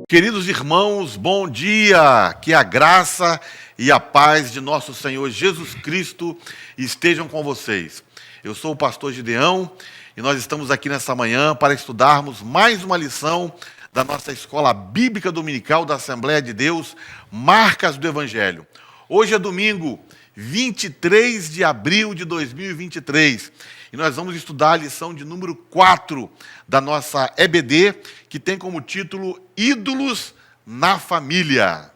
Queridos irmãos, bom dia! Que a graça e a paz de nosso Senhor Jesus Cristo estejam com vocês. Eu sou o pastor Gideão e nós estamos aqui nessa manhã para estudarmos mais uma lição da nossa escola bíblica dominical da Assembleia de Deus, Marcas do Evangelho. Hoje é domingo, 23 de abril de 2023. E nós vamos estudar a lição de número 4 da nossa EBD, que tem como título Ídolos na Família.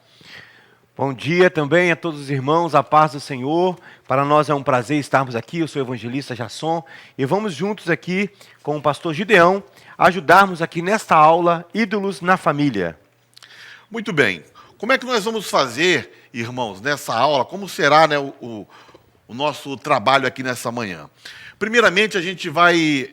Bom dia também a todos os irmãos, a paz do Senhor. Para nós é um prazer estarmos aqui, eu sou o evangelista Jasson, e vamos juntos aqui com o pastor Gideão, ajudarmos aqui nesta aula Ídolos na Família. Muito bem. Como é que nós vamos fazer, irmãos, nessa aula? Como será, o nosso trabalho aqui nessa manhã? Primeiramente, a gente vai,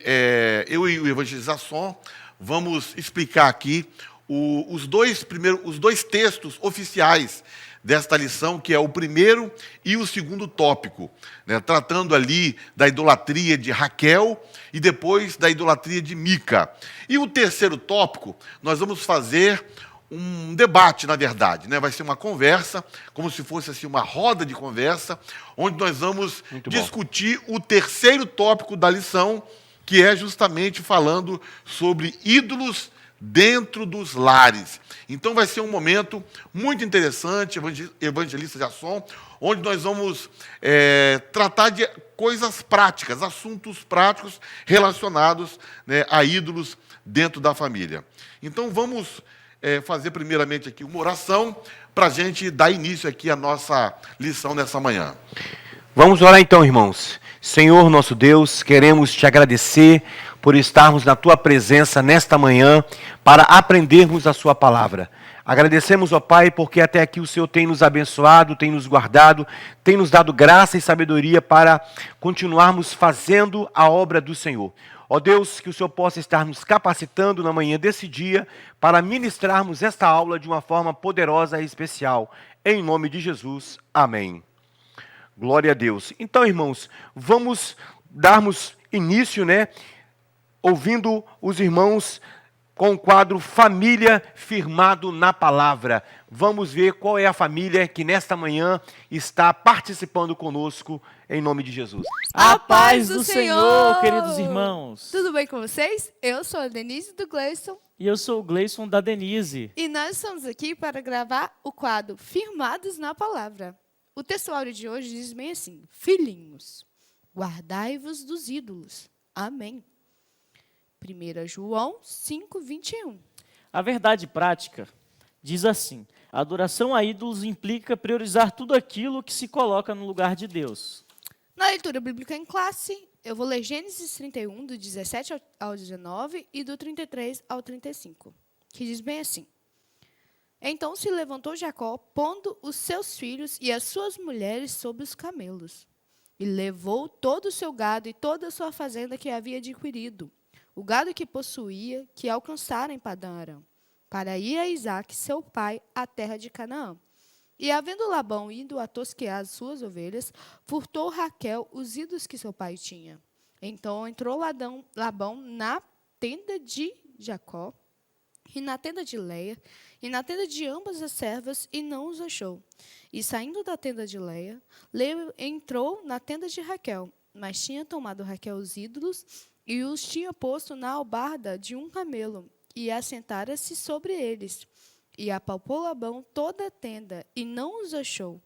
eu e o evangelista Jasson, vamos explicar aqui os dois textos oficiais desta lição, que é o primeiro e o segundo tópico, né, tratando ali da idolatria de Raquel e depois da idolatria de Mica. E o terceiro tópico, nós vamos fazer um debate, na verdade, né? Vai ser uma conversa, como se fosse assim, uma roda de conversa, onde nós vamos discutir o terceiro tópico da lição, que é justamente falando sobre ídolos dentro dos lares. Então vai ser um momento muito interessante, evangelista Jasson, onde nós vamos tratar de coisas práticas, assuntos práticos relacionados, né, a ídolos dentro da família. Então vamos fazer primeiramente aqui uma oração para a gente dar início aqui à nossa lição nessa manhã. Vamos orar então, irmãos. Senhor nosso Deus, queremos te agradecer por estarmos na tua presença nesta manhã para aprendermos a sua palavra. Agradecemos, ó Pai, porque até aqui o Senhor tem nos abençoado, tem nos guardado, tem nos dado graça e sabedoria para continuarmos fazendo a obra do Senhor. Ó Deus, que o Senhor possa estar nos capacitando na manhã desse dia para ministrarmos esta aula de uma forma poderosa e especial. Em nome de Jesus, amém. Glória a Deus. Então, irmãos, vamos darmos início, ouvindo os irmãos com o quadro Família Firmado na Palavra. Vamos ver qual é a família que nesta manhã está participando conosco, em nome de Jesus. A paz do Senhor, queridos irmãos. Tudo bem com vocês? Eu sou a Denise do Gleison. E eu sou o Gleison da Denise. E nós estamos aqui para gravar o quadro Firmados na Palavra. O texto áudio de hoje diz bem assim: Filhinhos, guardai-vos dos ídolos. Amém. 1 João 5:21. A verdade prática diz assim: a adoração a ídolos implica priorizar tudo aquilo que se coloca no lugar de Deus. Na leitura bíblica em classe, eu vou ler Gênesis 31, do 17 ao 19 e do 33 ao 35, que diz bem assim: Então se levantou Jacó, pondo os seus filhos e as suas mulheres sobre os camelos, e levou todo o seu gado e toda a sua fazenda que havia adquirido, o gado que possuía, que alcançara em Padã-Arã, para ir a Isaque, seu pai, à terra de Canaã. E, havendo Labão ido a tosquear as suas ovelhas, furtou Raquel os ídolos que seu pai tinha. Então entrou Labão na tenda de Jacó, e na tenda de Leia, e na tenda de ambas as servas, e não os achou. E saindo da tenda de Leia, entrou na tenda de Raquel, mas tinha tomado Raquel os ídolos, e os tinha posto na albarda de um camelo, e assentara-se sobre eles. E apalpou Labão toda a tenda, e não os achou.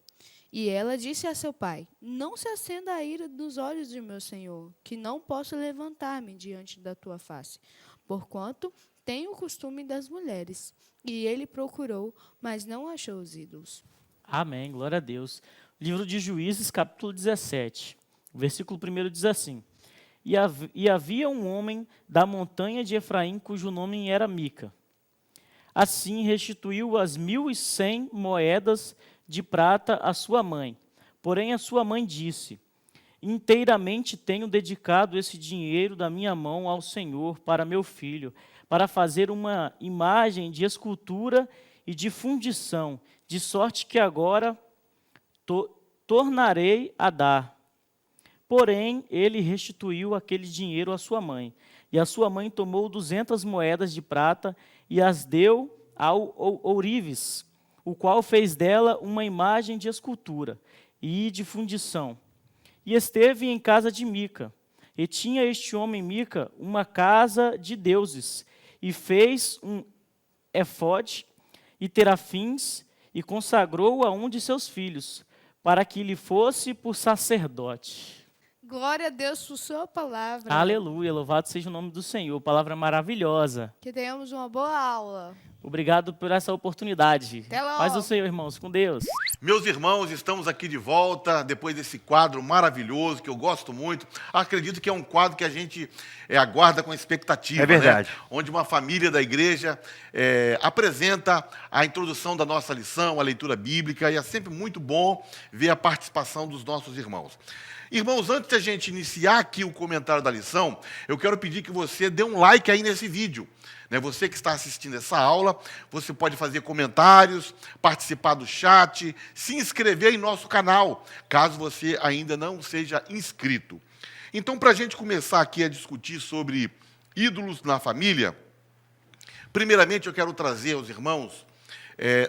E ela disse a seu pai: Não se acenda a ira dos olhos de meu senhor, que não posso levantar-me diante da tua face, porquanto tenho o costume das mulheres. E ele procurou, mas não achou os ídolos. Amém, glória a Deus. Livro de Juízes, capítulo 17, versículo 1 diz assim: E havia um homem da montanha de Efraim, cujo nome era Mica. Assim restituiu as 1.100 moedas de prata à sua mãe. Porém a sua mãe disse: Inteiramente tenho dedicado esse dinheiro da minha mão ao Senhor para meu filho, para fazer uma imagem de escultura e de fundição, de sorte que agora tornarei a dar. Porém, ele restituiu aquele dinheiro à sua mãe. E a sua mãe tomou 200 moedas de prata e as deu ao ourives, o qual fez dela uma imagem de escultura e de fundição. E esteve em casa de Mica. E tinha este homem Mica uma casa de deuses, e fez um efode e terafins, e consagrou a um de seus filhos, para que lhe fosse por sacerdote. Glória a Deus por sua palavra. Aleluia, louvado seja o nome do Senhor. Palavra maravilhosa. Que tenhamos uma boa aula. Obrigado por essa oportunidade. Até logo. Paz do Senhor, irmãos, com Deus. Meus irmãos, estamos aqui de volta, depois desse quadro maravilhoso, que eu gosto muito. Acredito que é um quadro que a gente aguarda com expectativa. É verdade. Né? Onde uma família da igreja apresenta a introdução da nossa lição, a leitura bíblica, e é sempre muito bom ver a participação dos nossos irmãos. Irmãos, antes de a gente iniciar aqui o comentário da lição, eu quero pedir que você dê um like aí nesse vídeo. Você que está assistindo essa aula, você pode fazer comentários, participar do chat, se inscrever em nosso canal, caso você ainda não seja inscrito. Então, para a gente começar aqui a discutir sobre ídolos na família, primeiramente eu quero trazer aos irmãos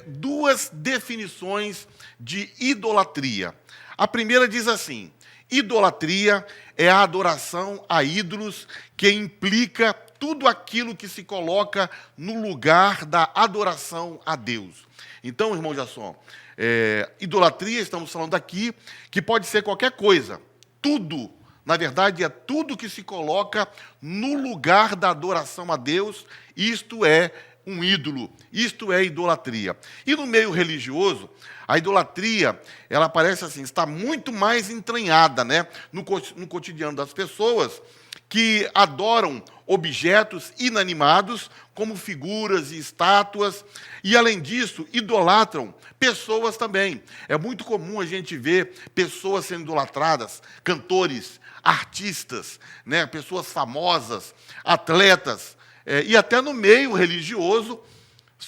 duas definições de idolatria. A primeira diz assim: idolatria é a adoração a ídolos que implica tudo aquilo que se coloca no lugar da adoração a Deus. Então, irmão Jasson, idolatria, estamos falando aqui, que pode ser qualquer coisa. Tudo, na verdade, é tudo que se coloca no lugar da adoração a Deus, isto é um ídolo, isto é idolatria. E no meio religioso, a idolatria, ela parece assim, está muito mais entranhada, né, no cotidiano das pessoas, que adoram objetos inanimados, como figuras e estátuas, e, além disso, idolatram pessoas também. É muito comum a gente ver pessoas sendo idolatradas, cantores, artistas, né, pessoas famosas, atletas, e até no meio religioso,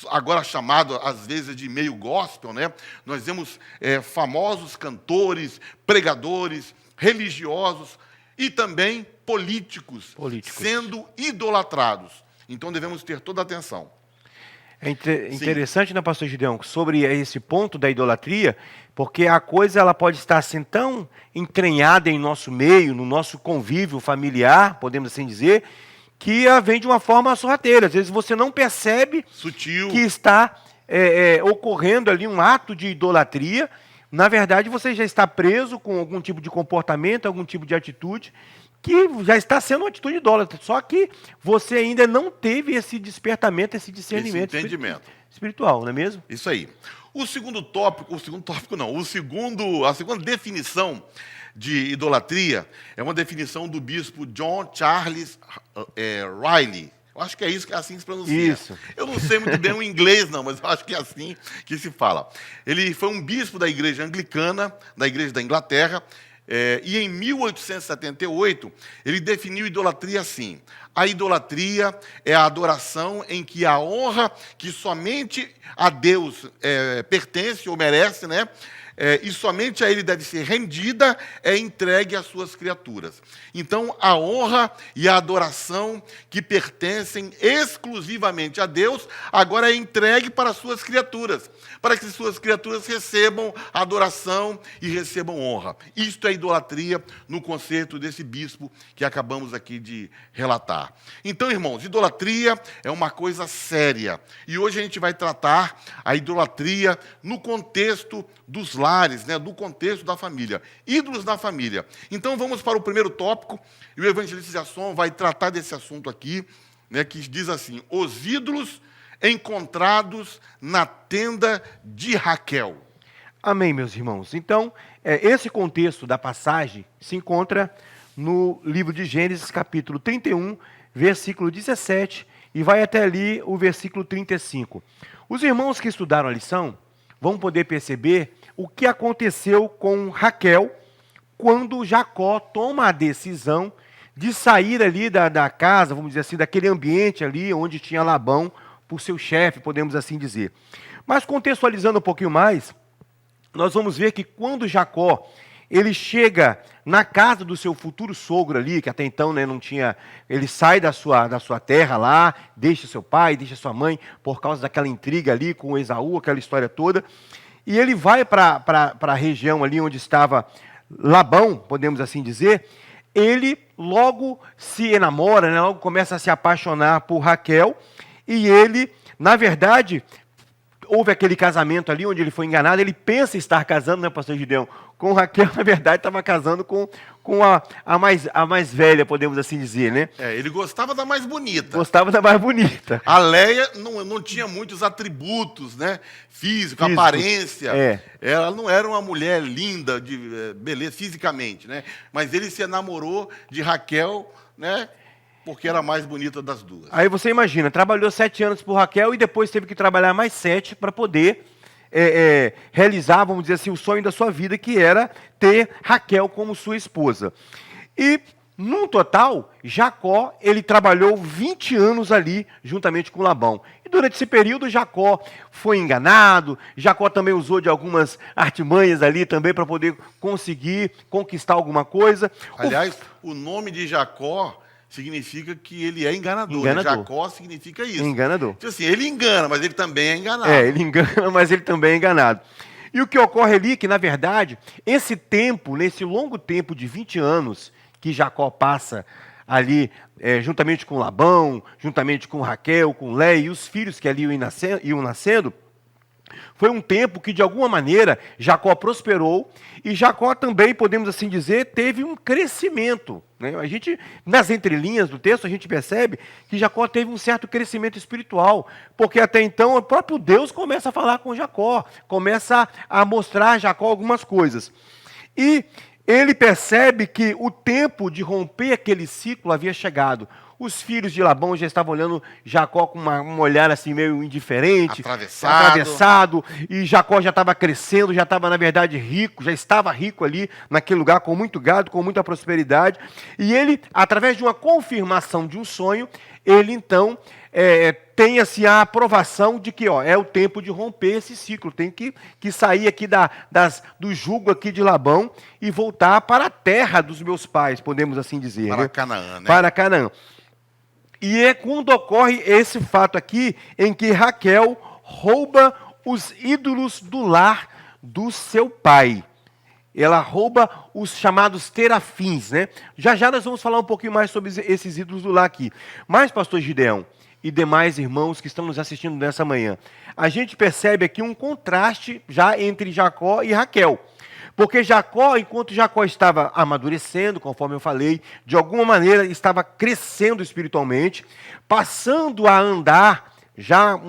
agora chamado, às vezes, de meio gospel, né, nós vemos famosos cantores, pregadores, religiosos, e também políticos sendo idolatrados. Então, devemos ter toda a atenção. É interessante, né, pastor Gideão, sobre esse ponto da idolatria, porque a coisa ela pode estar assim tão entranhada em nosso meio, no nosso convívio familiar, podemos assim dizer, que vem de uma forma sorrateira. Às vezes você não percebe Sutil. que está ocorrendo ali um ato de idolatria. Na verdade, você já está preso com algum tipo de comportamento, algum tipo de atitude, que já está sendo uma atitude idólatra. Só que você ainda não teve esse despertamento, esse discernimento esse entendimento espiritual, não é mesmo? Isso aí. A segunda definição de idolatria é uma definição do bispo John Charles Riley. Eu acho que é isso, assim que se pronuncia. Isso. Eu não sei muito bem o inglês, não, mas eu acho que é assim que se fala. Ele foi um bispo da igreja anglicana, da igreja da Inglaterra, e em 1878 ele definiu idolatria assim: a idolatria é a adoração em que a honra que somente a Deus pertence ou merece, né? E somente a ele deve ser rendida, entregue às suas criaturas. Então, a honra e a adoração que pertencem exclusivamente a Deus, agora é entregue para as suas criaturas, para que suas criaturas recebam adoração e recebam honra. Isto é idolatria no conceito desse bispo que acabamos aqui de relatar. Então, irmãos, idolatria é uma coisa séria. E hoje a gente vai tratar a idolatria no contexto dos lares, né, do contexto da família. Ídolos na família. Então vamos para o primeiro tópico, e o evangelista Jasson vai tratar desse assunto aqui, né, que diz assim: os ídolos encontrados na tenda de Raquel. Amém, meus irmãos. Então, esse contexto da passagem se encontra no livro de Gênesis, capítulo 31, versículo 17, e vai até ali o versículo 35. Os irmãos que estudaram a lição vão poder perceber o que aconteceu com Raquel quando Jacó toma a decisão de sair ali da casa, vamos dizer assim, daquele ambiente ali onde tinha Labão por seu chefe, podemos assim dizer. Mas contextualizando um pouquinho mais, nós vamos ver que quando Jacó ele chega na casa do seu futuro sogro ali, que até então, né, não tinha... Ele sai da sua terra lá, deixa seu pai, deixa sua mãe, por causa daquela intriga ali com Esaú, aquela história toda. E ele vai para a região ali onde estava Labão, podemos assim dizer. Ele logo se enamora, né, logo começa a se apaixonar por Raquel. E ele, na verdade... Houve aquele casamento ali onde ele foi enganado, ele pensa estar casando, né, pastor Gideão? Com Raquel, na verdade, estava casando com a mais velha, podemos assim dizer, né? Ele gostava da mais bonita. Gostava da mais bonita. A Leia não tinha muitos atributos, né? Físico, aparência. Ela não era uma mulher linda, de beleza, fisicamente, né? Mas ele se enamorou de Raquel, né? Porque era a mais bonita das duas. Aí você imagina, trabalhou 7 anos por Raquel e depois teve que trabalhar mais 7 para poder realizar, vamos dizer assim, o sonho da sua vida, que era ter Raquel como sua esposa. E, num total, Jacó, ele trabalhou 20 anos ali, juntamente com Labão. E durante esse período, Jacó foi enganado, Jacó também usou de algumas artimanhas ali também para poder conseguir conquistar alguma coisa. Aliás, o nome de Jacó... significa que ele é enganador. Enganador. Jacó significa isso. Enganador. Então, assim, ele engana, mas ele também é enganado. Ele engana, mas ele também é enganado. E o que ocorre ali é que, na verdade, esse tempo, nesse longo tempo de 20 anos que Jacó passa ali, juntamente com Labão, juntamente com Raquel, com Léia e os filhos que ali iam nascendo, foi um tempo que, de alguma maneira, Jacó prosperou e Jacó também, podemos assim dizer, teve um crescimento. Né? A gente, nas entrelinhas do texto, a gente percebe que Jacó teve um certo crescimento espiritual, porque até então o próprio Deus começa a falar com Jacó, começa a mostrar a Jacó algumas coisas. E ele percebe que o tempo de romper aquele ciclo havia chegado. Os filhos de Labão já estavam olhando Jacó com um olhar assim meio indiferente, atravessado, e Jacó já estava crescendo, já estava, na verdade, rico, já estava rico ali naquele lugar, com muito gado, com muita prosperidade. E ele, através de uma confirmação de um sonho, ele então tem assim, a aprovação de que é o tempo de romper esse ciclo, tem que sair aqui do jugo aqui de Labão e voltar para a terra dos meus pais, podemos assim dizer. Para Canaã, né? Para Canaã. E é quando ocorre esse fato aqui, em que Raquel rouba os ídolos do lar do seu pai. Ela rouba os chamados terafins, né? Já nós vamos falar um pouquinho mais sobre esses ídolos do lar aqui. Mas, pastor Gideão e demais irmãos que estão nos assistindo nessa manhã, a gente percebe aqui um contraste já entre Jacó e Raquel. Porque Jacó, enquanto Jacó estava amadurecendo, conforme eu falei, de alguma maneira estava crescendo espiritualmente, passando a andar, já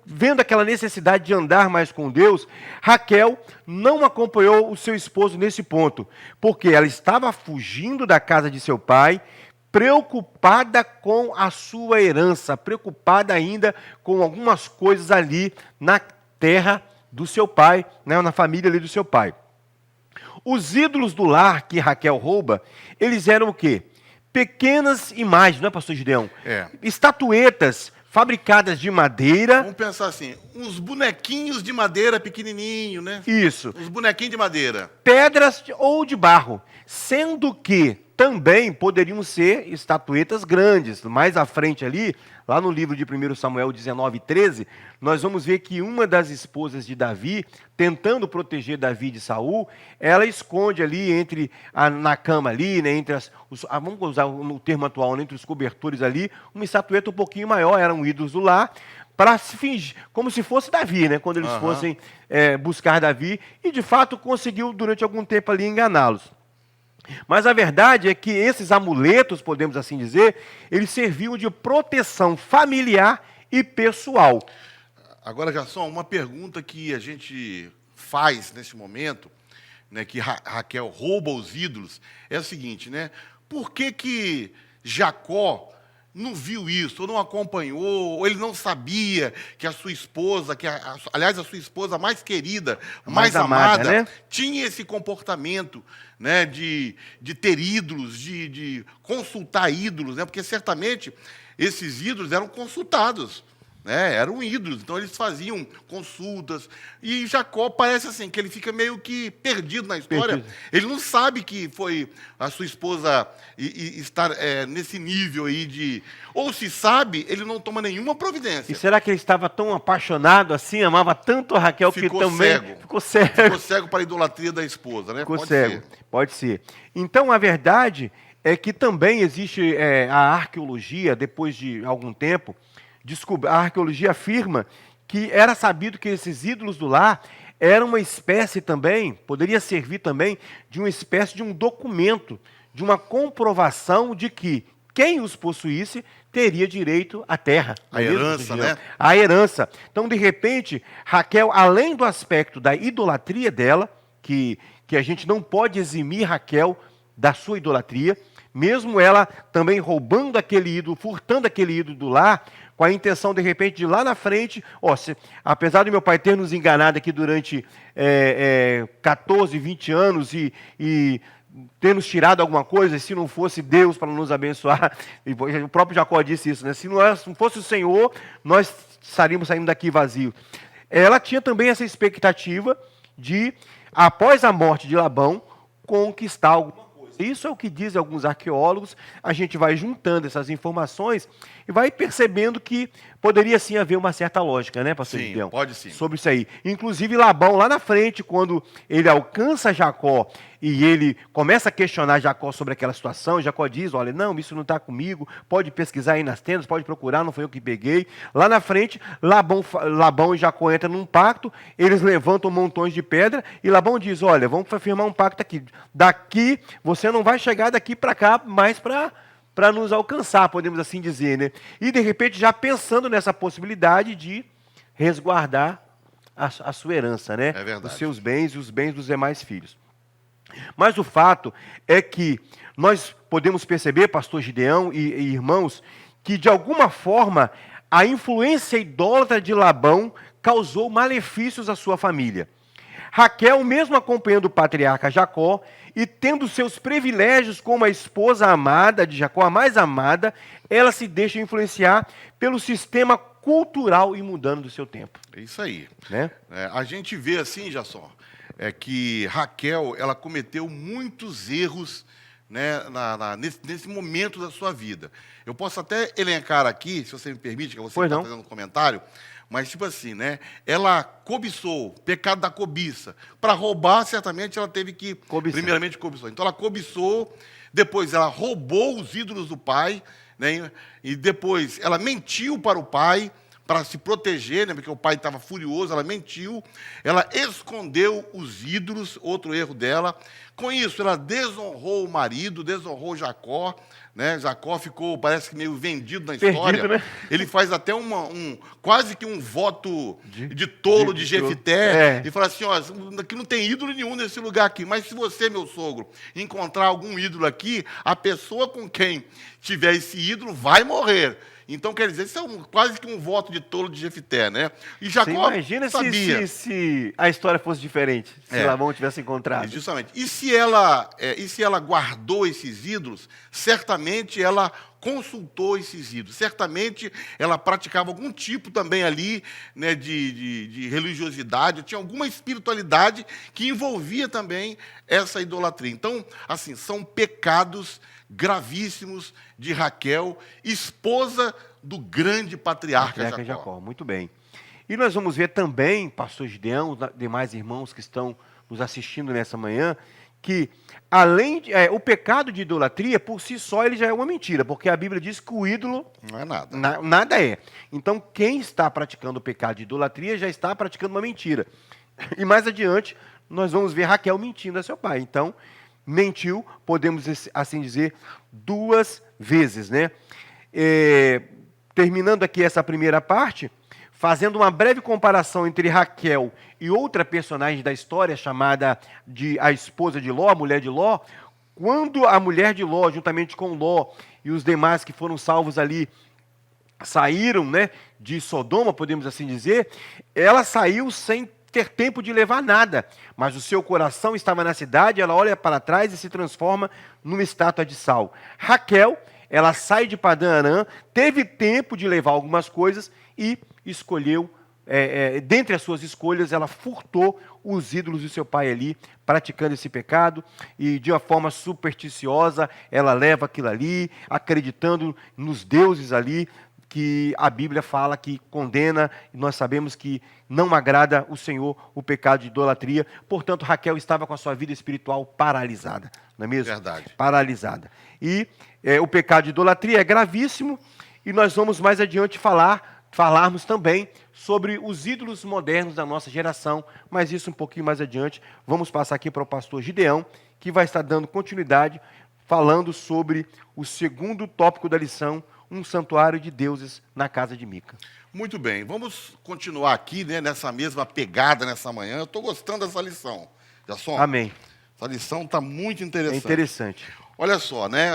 vendo aquela necessidade de andar mais com Deus, Raquel não acompanhou o seu esposo nesse ponto, porque ela estava fugindo da casa de seu pai, preocupada com a sua herança, preocupada ainda com algumas coisas ali na terra do seu pai, né, na família ali do seu pai. Os ídolos do lar que Raquel rouba, eles eram o quê? Pequenas imagens, não é, pastor Gideão? Estatuetas fabricadas de madeira. Vamos pensar assim, uns bonequinhos de madeira pequenininho, né? Isso. Uns bonequinhos de madeira. Pedras ou de barro, sendo que também poderiam ser estatuetas grandes. Mais à frente ali, lá no livro de 1 Samuel 19:13, nós vamos ver que uma das esposas de Davi, tentando proteger Davi de Saul, ela esconde ali na cama ali, né, vamos usar o termo atual, né, entre os cobertores ali, uma estatueta um pouquinho maior, eram ídolos do lar, para se fingir, como se fosse Davi, né, quando eles fossem buscar Davi, e de fato conseguiu durante algum tempo ali enganá-los. Mas a verdade é que esses amuletos, podemos assim dizer, eles serviam de proteção familiar e pessoal. Agora, Garçom, uma pergunta que a gente faz nesse momento, né, que Raquel rouba os ídolos, é o seguinte, né? Por que Jacó não viu isso, ou não acompanhou, ou ele não sabia que a sua esposa, aliás, a sua esposa mais querida, mais amada, né, tinha esse comportamento, né, de ter ídolos, de consultar ídolos, né, porque certamente esses ídolos eram consultados. né? Eram ídolos, então eles faziam consultas. E Jacó parece assim, que ele fica meio que perdido na história. Perdido. Ele não sabe que foi a sua esposa estar nesse nível aí de... Ou se sabe, ele não toma nenhuma providência. E será que ele estava tão apaixonado assim, amava tanto a Raquel, Ficou que também cego. ficou cego? Ficou cego para a idolatria da esposa, né? Ficou Pode cego, ser. pode ser. Então, a verdade é que também existe a arqueologia, depois de algum tempo, a arqueologia afirma que era sabido que esses ídolos do lar eram uma espécie também, poderia servir também de uma espécie de um documento, de uma comprovação de que quem os possuísse teria direito à terra. A herança, né? A herança. Então, de repente, Raquel, além do aspecto da idolatria dela, que a gente não pode eximir Raquel da sua idolatria, mesmo ela também roubando aquele ídolo, furtando aquele ídolo do lar, com a intenção, de repente, de lá na frente, apesar do meu pai ter nos enganado aqui durante 14, 20 anos e ter nos tirado alguma coisa, se não fosse Deus para nos abençoar, e o próprio Jacó disse isso, né? Se não fosse o Senhor, nós estaríamos saindo daqui vazios. Ela tinha também essa expectativa de, após a morte de Labão, conquistar alguma coisa. Isso é o que dizem alguns arqueólogos. A gente vai juntando essas informações e vai percebendo que poderia sim haver uma certa lógica, né, pastor Sim, Gideão? pode sim. Sobre isso aí. Inclusive Labão, lá na frente, quando ele alcança Jacó e ele começa a questionar Jacó sobre aquela situação, Jacó diz, olha, não, isso não está comigo, pode pesquisar aí nas tendas, pode procurar, não foi eu que peguei. Lá na frente, Labão e Jacó entram num pacto, eles levantam montões de pedra e Labão diz, olha, vamos firmar um pacto aqui. Daqui, você não vai chegar daqui para cá mais para nos alcançar, podemos assim dizer, né? E, de repente, já pensando nessa possibilidade de resguardar a sua herança, né? É verdade. Os seus bens e os bens dos demais filhos. Mas o fato é que nós podemos perceber, pastor Gideão e irmãos, que, de alguma forma, a influência idólatra de Labão causou malefícios à sua família. Raquel, mesmo acompanhando o patriarca Jacó e tendo seus privilégios como a esposa amada de Jacó, a mais amada, ela se deixa influenciar pelo sistema cultural e mundano do seu tempo. É isso aí. Né? A gente vê assim, Jasson, que Raquel, ela cometeu muitos erros, né, nesse momento da sua vida. Eu posso até elencar aqui, se você me permite, que você está fazendo um comentário, mas tipo assim, né? Ela cobiçou, pecado da cobiça. Para roubar, certamente ela teve que, primeiramente, cobiçou. Então ela cobiçou, depois ela roubou os ídolos do pai, né? E depois ela mentiu para o pai, para se proteger, né? Porque o pai estava furioso, ela mentiu, ela escondeu os ídolos, outro erro dela. Com isso, ela desonrou o marido, desonrou Jacó, né? Jacó ficou, parece que meio vendido na história. Perdido, né? Ele faz até quase que um voto de tolo de Jefité, e fala assim, ó, aqui não tem ídolo nenhum nesse lugar aqui, mas se você, meu sogro, encontrar algum ídolo aqui, a pessoa com quem tiver esse ídolo vai morrer. Então, quer dizer, isso é quase que um voto de tolo de Jefité, né? E Jacó imagina sabia. se a história fosse diferente, se Labão tivesse encontrado. Justamente. E se ela guardou esses ídolos, certamente ela consultou esses ídolos. Certamente ela praticava algum tipo também ali, né, de religiosidade, tinha alguma espiritualidade que envolvia também essa idolatria. Então, assim, são pecados gravíssimos de Raquel, esposa do grande patriarca Jacó. Muito bem. E nós vamos ver também, pastor Gideão, demais irmãos que estão nos assistindo nessa manhã, que além o pecado de idolatria, por si só, ele já é uma mentira, porque a Bíblia diz que o ídolo não é nada. Nada é. Então, quem está praticando o pecado de idolatria já está praticando uma mentira. E mais adiante, nós vamos ver Raquel mentindo a seu pai. Então, mentiu, podemos assim dizer, 2 vezes, né? Terminando aqui essa primeira parte, fazendo uma breve comparação entre Raquel e outra personagem da história, chamada de a esposa de Ló, a mulher de Ló, quando a mulher de Ló, juntamente com Ló e os demais que foram salvos ali, saíram, né, de Sodoma, podemos assim dizer, ela saiu sem ter tempo de levar nada, mas o seu coração estava na cidade, ela olha para trás e se transforma numa estátua de sal. Raquel, ela sai de Padã Arã, teve tempo de levar algumas coisas e escolheu, dentre as suas escolhas, ela furtou os ídolos do seu pai ali, praticando esse pecado, e de uma forma supersticiosa, ela leva aquilo ali, acreditando nos deuses ali, que a Bíblia fala que condena, e nós sabemos que não agrada o Senhor o pecado de idolatria. Portanto, Raquel estava com a sua vida espiritual paralisada, não é mesmo? Verdade. Paralisada. E o pecado de idolatria é gravíssimo, e nós vamos mais adiante falarmos também sobre os ídolos modernos da nossa geração, mas isso um pouquinho mais adiante. Vamos passar aqui para o pastor Gideão, que vai estar dando continuidade, falando sobre o segundo tópico da lição, um santuário de deuses na casa de Mica. Muito bem, vamos continuar aqui, né, nessa mesma pegada nessa manhã. Eu estou gostando dessa lição. Jason, Amém. essa lição está muito interessante. É interessante. Olha só, né?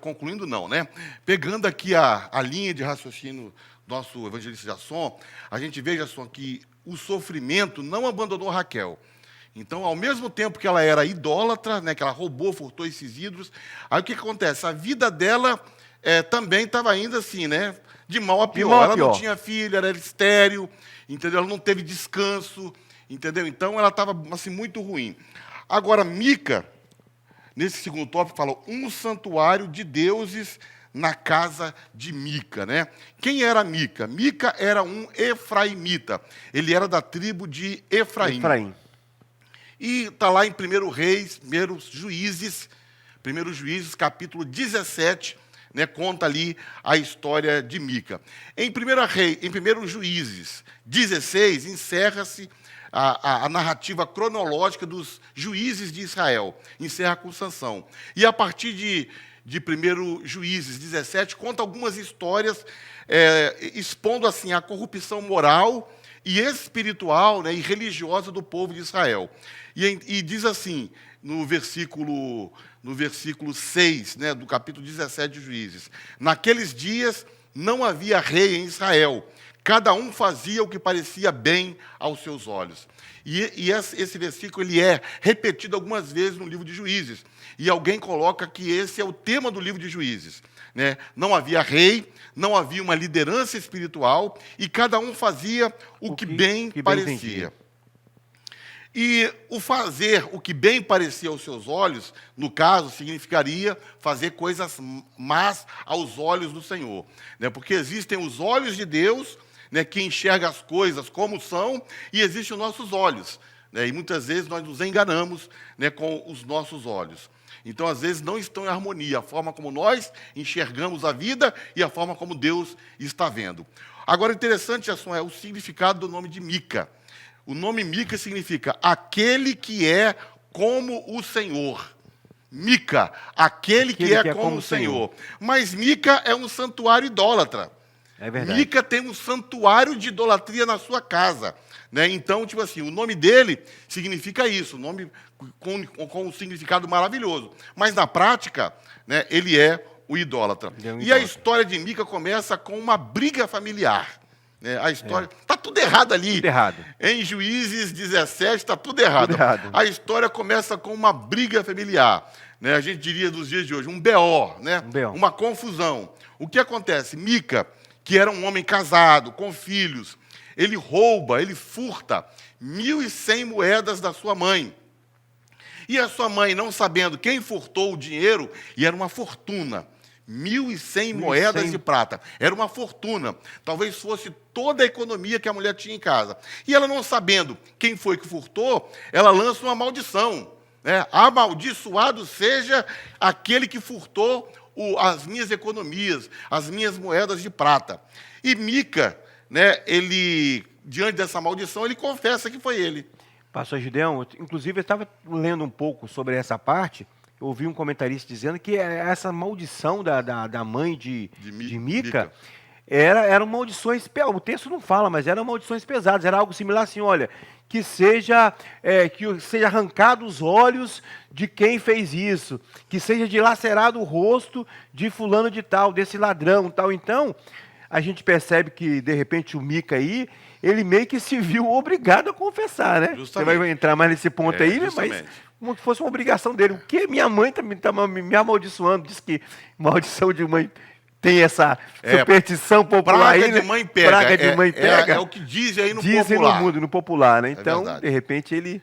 Concluindo não, né? Pegando aqui a linha de raciocínio do nosso evangelista Jason, a gente vê, Jason, que o sofrimento não abandonou Raquel. Então, ao mesmo tempo que ela era idólatra, né, que ela roubou, furtou esses ídolos, aí o que acontece? A vida dela também estava indo assim, né? De mal a pior. Ela não tinha filho, ela era estéril, entendeu? Ela não teve descanso, entendeu? Então, ela estava assim, muito ruim. Agora, Mica, nesse segundo tópico, fala um santuário de deuses na casa de Mica, né? Quem era Mica? Mica era um efraimita. Ele era da tribo de Efraim. E está lá em 1 Reis, 1 Juízes, capítulo 17, né, conta ali a história de Mica. Em 1 Juízes 16, encerra-se a narrativa cronológica dos juízes de Israel. Encerra com Sansão. E a partir de 1 Juízes 17, conta algumas histórias expondo assim, a corrupção moral e espiritual, né, e religiosa do povo de Israel. E diz assim, no versículo 6, né, do capítulo 17 de Juízes: naqueles dias não havia rei em Israel, cada um fazia o que parecia bem aos seus olhos. E esse versículo ele é repetido algumas vezes no livro de Juízes. E alguém coloca que esse é o tema do livro de Juízes, né? Não havia rei, não havia uma liderança espiritual, e cada um fazia o que bem parecia. E o fazer o que bem parecia aos seus olhos, no caso, significaria fazer coisas más aos olhos do Senhor, né? Porque existem os olhos de Deus, né, que enxerga as coisas como são, e existem os nossos olhos, né? E muitas vezes nós nos enganamos, né, com os nossos olhos. Então, às vezes, não estão em harmonia a forma como nós enxergamos a vida e a forma como Deus está vendo. Agora, interessante, Jason, é o significado do nome de Mica. O nome Mica significa aquele que é como o Senhor. Mica, aquele que é como o Senhor. Mas Mica é um santuário idólatra. É verdade. Mica tem um santuário de idolatria na sua casa, né? Então, tipo assim, o nome dele significa isso, um nome com um significado maravilhoso. Mas, na prática, né, ele é o idólatra. E a história de Mica começa com uma briga familiar. A história... Está tudo errado ali. Tudo errado. Em Juízes 17, está tudo errado. Tudo errado. A história começa com uma briga familiar. Né? A gente diria dos dias de hoje, um BO, né? Uma confusão. O que acontece? Mica, que era um homem casado, com filhos, ele rouba, ele furta 1.100 moedas da sua mãe. E a sua mãe, não sabendo quem furtou o dinheiro, e era uma fortuna, 1.100 moedas de prata. Era uma fortuna. Talvez fosse toda a economia que a mulher tinha em casa. E ela, não sabendo quem foi que furtou, ela lança uma maldição, né? Amaldiçoado seja aquele que furtou as minhas economias, as minhas moedas de prata. E Mica, né, ele, diante dessa maldição, ele confessa que foi ele. Pastor Gideão, inclusive eu estava lendo um pouco sobre essa parte. Eu ouvi um comentarista dizendo que essa maldição da mãe de Mica eram maldições, o texto não fala, mas eram maldições pesadas, era algo similar assim, olha, que seja arrancado os olhos de quem fez isso, que seja dilacerado o rosto de fulano de tal, desse ladrão, tal. Então, a gente percebe que, de repente, o Mica aí, ele meio que se viu obrigado a confessar, né? Justamente. Você vai entrar mais nesse ponto aí, justamente. Mas como se fosse uma obrigação dele. O que minha mãe está me amaldiçoando, diz que maldição de mãe tem essa superstição popular aí, Praga né? de mãe pega. Praga de mãe pega. É o que dizem aí no Dizem popular. no mundo, no popular, né? Então, verdade. de repente, ele...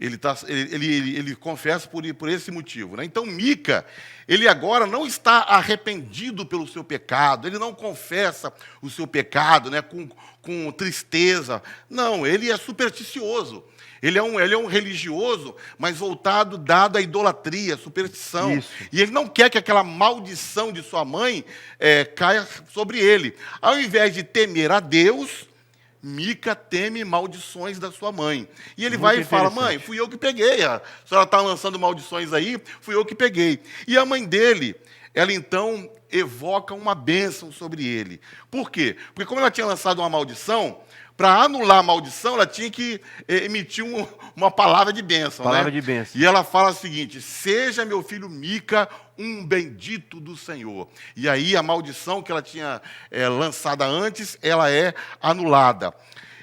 Ele confessa por esse motivo, né? Então, Mica, ele agora não está arrependido pelo seu pecado, ele não confessa o seu pecado, né, com tristeza. Não, ele é supersticioso. Ele é um religioso, mas dado à idolatria, superstição. Isso. E ele não quer que aquela maldição de sua mãe caia sobre ele. Ao invés de temer a Deus, Mica teme maldições da sua mãe. E ele Muito vai e fala, interessante. mãe, fui eu que peguei. A senhora está lançando maldições aí, fui eu que peguei. E a mãe dele, ela então evoca uma bênção sobre ele. Por quê? Porque como ela tinha lançado uma maldição, para anular a maldição, ela tinha que emitir uma palavra de bênção. Palavra né? de bênção. E ela fala o seguinte, seja meu filho Mica um bendito do Senhor. E aí a maldição que ela tinha lançada antes, ela é anulada.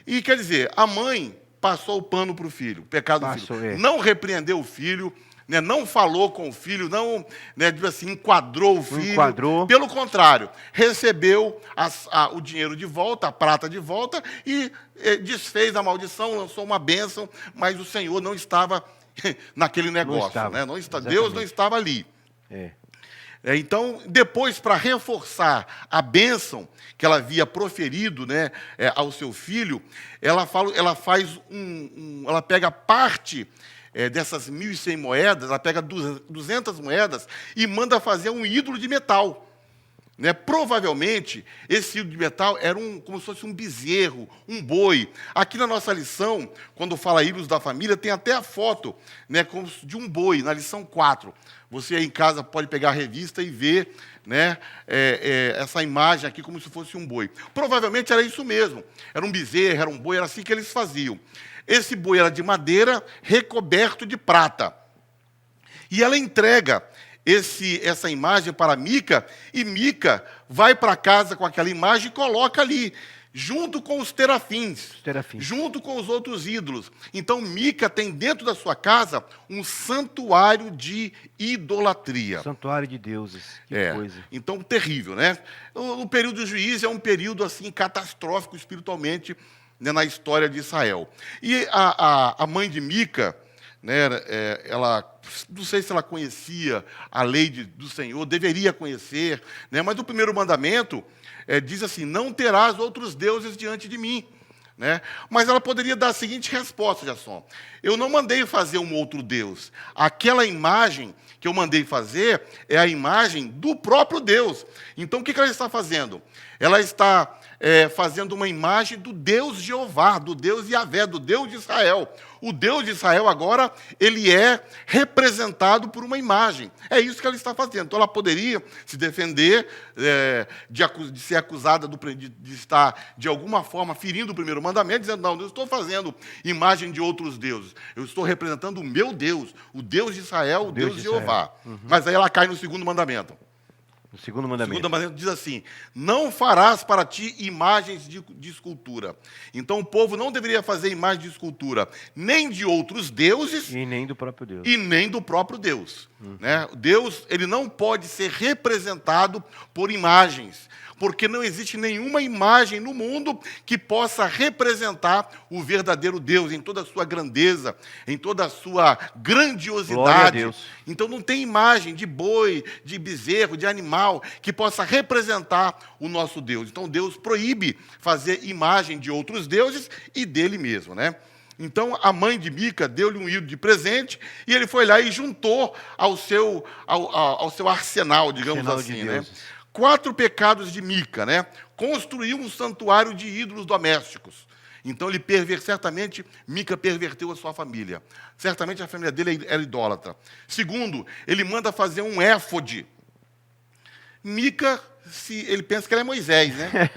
E quer dizer, a mãe passou o pano para o filho, o pecado do filho. Não repreendeu o filho, né, não falou com o filho, não, né, tipo assim, enquadrou o filho. Enquadrou. Pelo contrário, recebeu o dinheiro de volta, a prata de volta, e desfez a maldição, lançou uma bênção, mas o Senhor não estava naquele negócio. Não estava. Né? Deus não estava ali. É. Então, depois, para reforçar a bênção que ela havia proferido, né, ao seu filho, ela pega parte dessas 1.100 moedas, ela pega 200 moedas e manda fazer um ídolo de metal. Né? Provavelmente, esse ídolo de metal era como se fosse um bezerro, um boi. Aqui na nossa lição, quando fala ídolos da família, tem até a foto, né, de um boi, na lição 4. Você aí em casa pode pegar a revista e ver, né, essa imagem aqui como se fosse um boi. Provavelmente era isso mesmo. Era um bezerro, era um boi, era assim que eles faziam. Esse boi era de madeira, recoberto de prata. E ela entrega essa imagem para Mica, e Mica vai para casa com aquela imagem e coloca ali, junto com os terafins, junto com os outros ídolos. Então, Mica tem dentro da sua casa um santuário de idolatria. Santuário de deuses, que coisa. Então, terrível, né? O período do juízo é um período assim catastrófico espiritualmente, né, na história de Israel. E a mãe de Mica, né, ela, não sei se ela conhecia a lei do Senhor, deveria conhecer, né, mas o primeiro mandamento diz assim, não terás outros deuses diante de mim. Né? Mas ela poderia dar a seguinte resposta, Jasson. Eu não mandei fazer um outro Deus. Aquela imagem que eu mandei fazer é a imagem do próprio Deus. Então, o que ela está fazendo? Ela está fazendo uma imagem do Deus Jeová, do Deus Yahvé, do Deus de Israel. O Deus de Israel agora, ele é representado por uma imagem. É isso que ela está fazendo. Então, ela poderia se defender de ser acusada de estar, de alguma forma, ferindo o primeiro mandamento, dizendo, não, eu estou fazendo imagem de outros deuses. Eu estou representando o meu Deus, o Deus de Israel, o Deus de Jeová. Uhum. Mas aí ela cai no segundo mandamento. O segundo mandamento. O segundo mandamento diz assim, não farás para ti imagens de escultura. Então o povo não deveria fazer imagem de escultura, nem de outros deuses. E nem do próprio Deus. E nem do próprio Deus. Uhum. Né? Deus, ele não pode ser representado por imagens, porque não existe nenhuma imagem no mundo que possa representar o verdadeiro Deus em toda a sua grandeza, em toda a sua grandiosidade. Glória a Deus. Então não tem imagem de boi, de bezerro, de animal que possa representar o nosso Deus. Então Deus proíbe fazer imagem de outros deuses e dele mesmo, né? Então, a mãe de Mica deu-lhe um ídolo de presente e ele foi lá e juntou ao seu arsenal, digamos assim, né? 4 pecados de Mica, né? Construiu um santuário de ídolos domésticos. Então, certamente, Mica perverteu a sua família. Certamente, a família dele era idólatra. Segundo, ele manda fazer um éfode. Mica, ele pensa que ele é Moisés, né?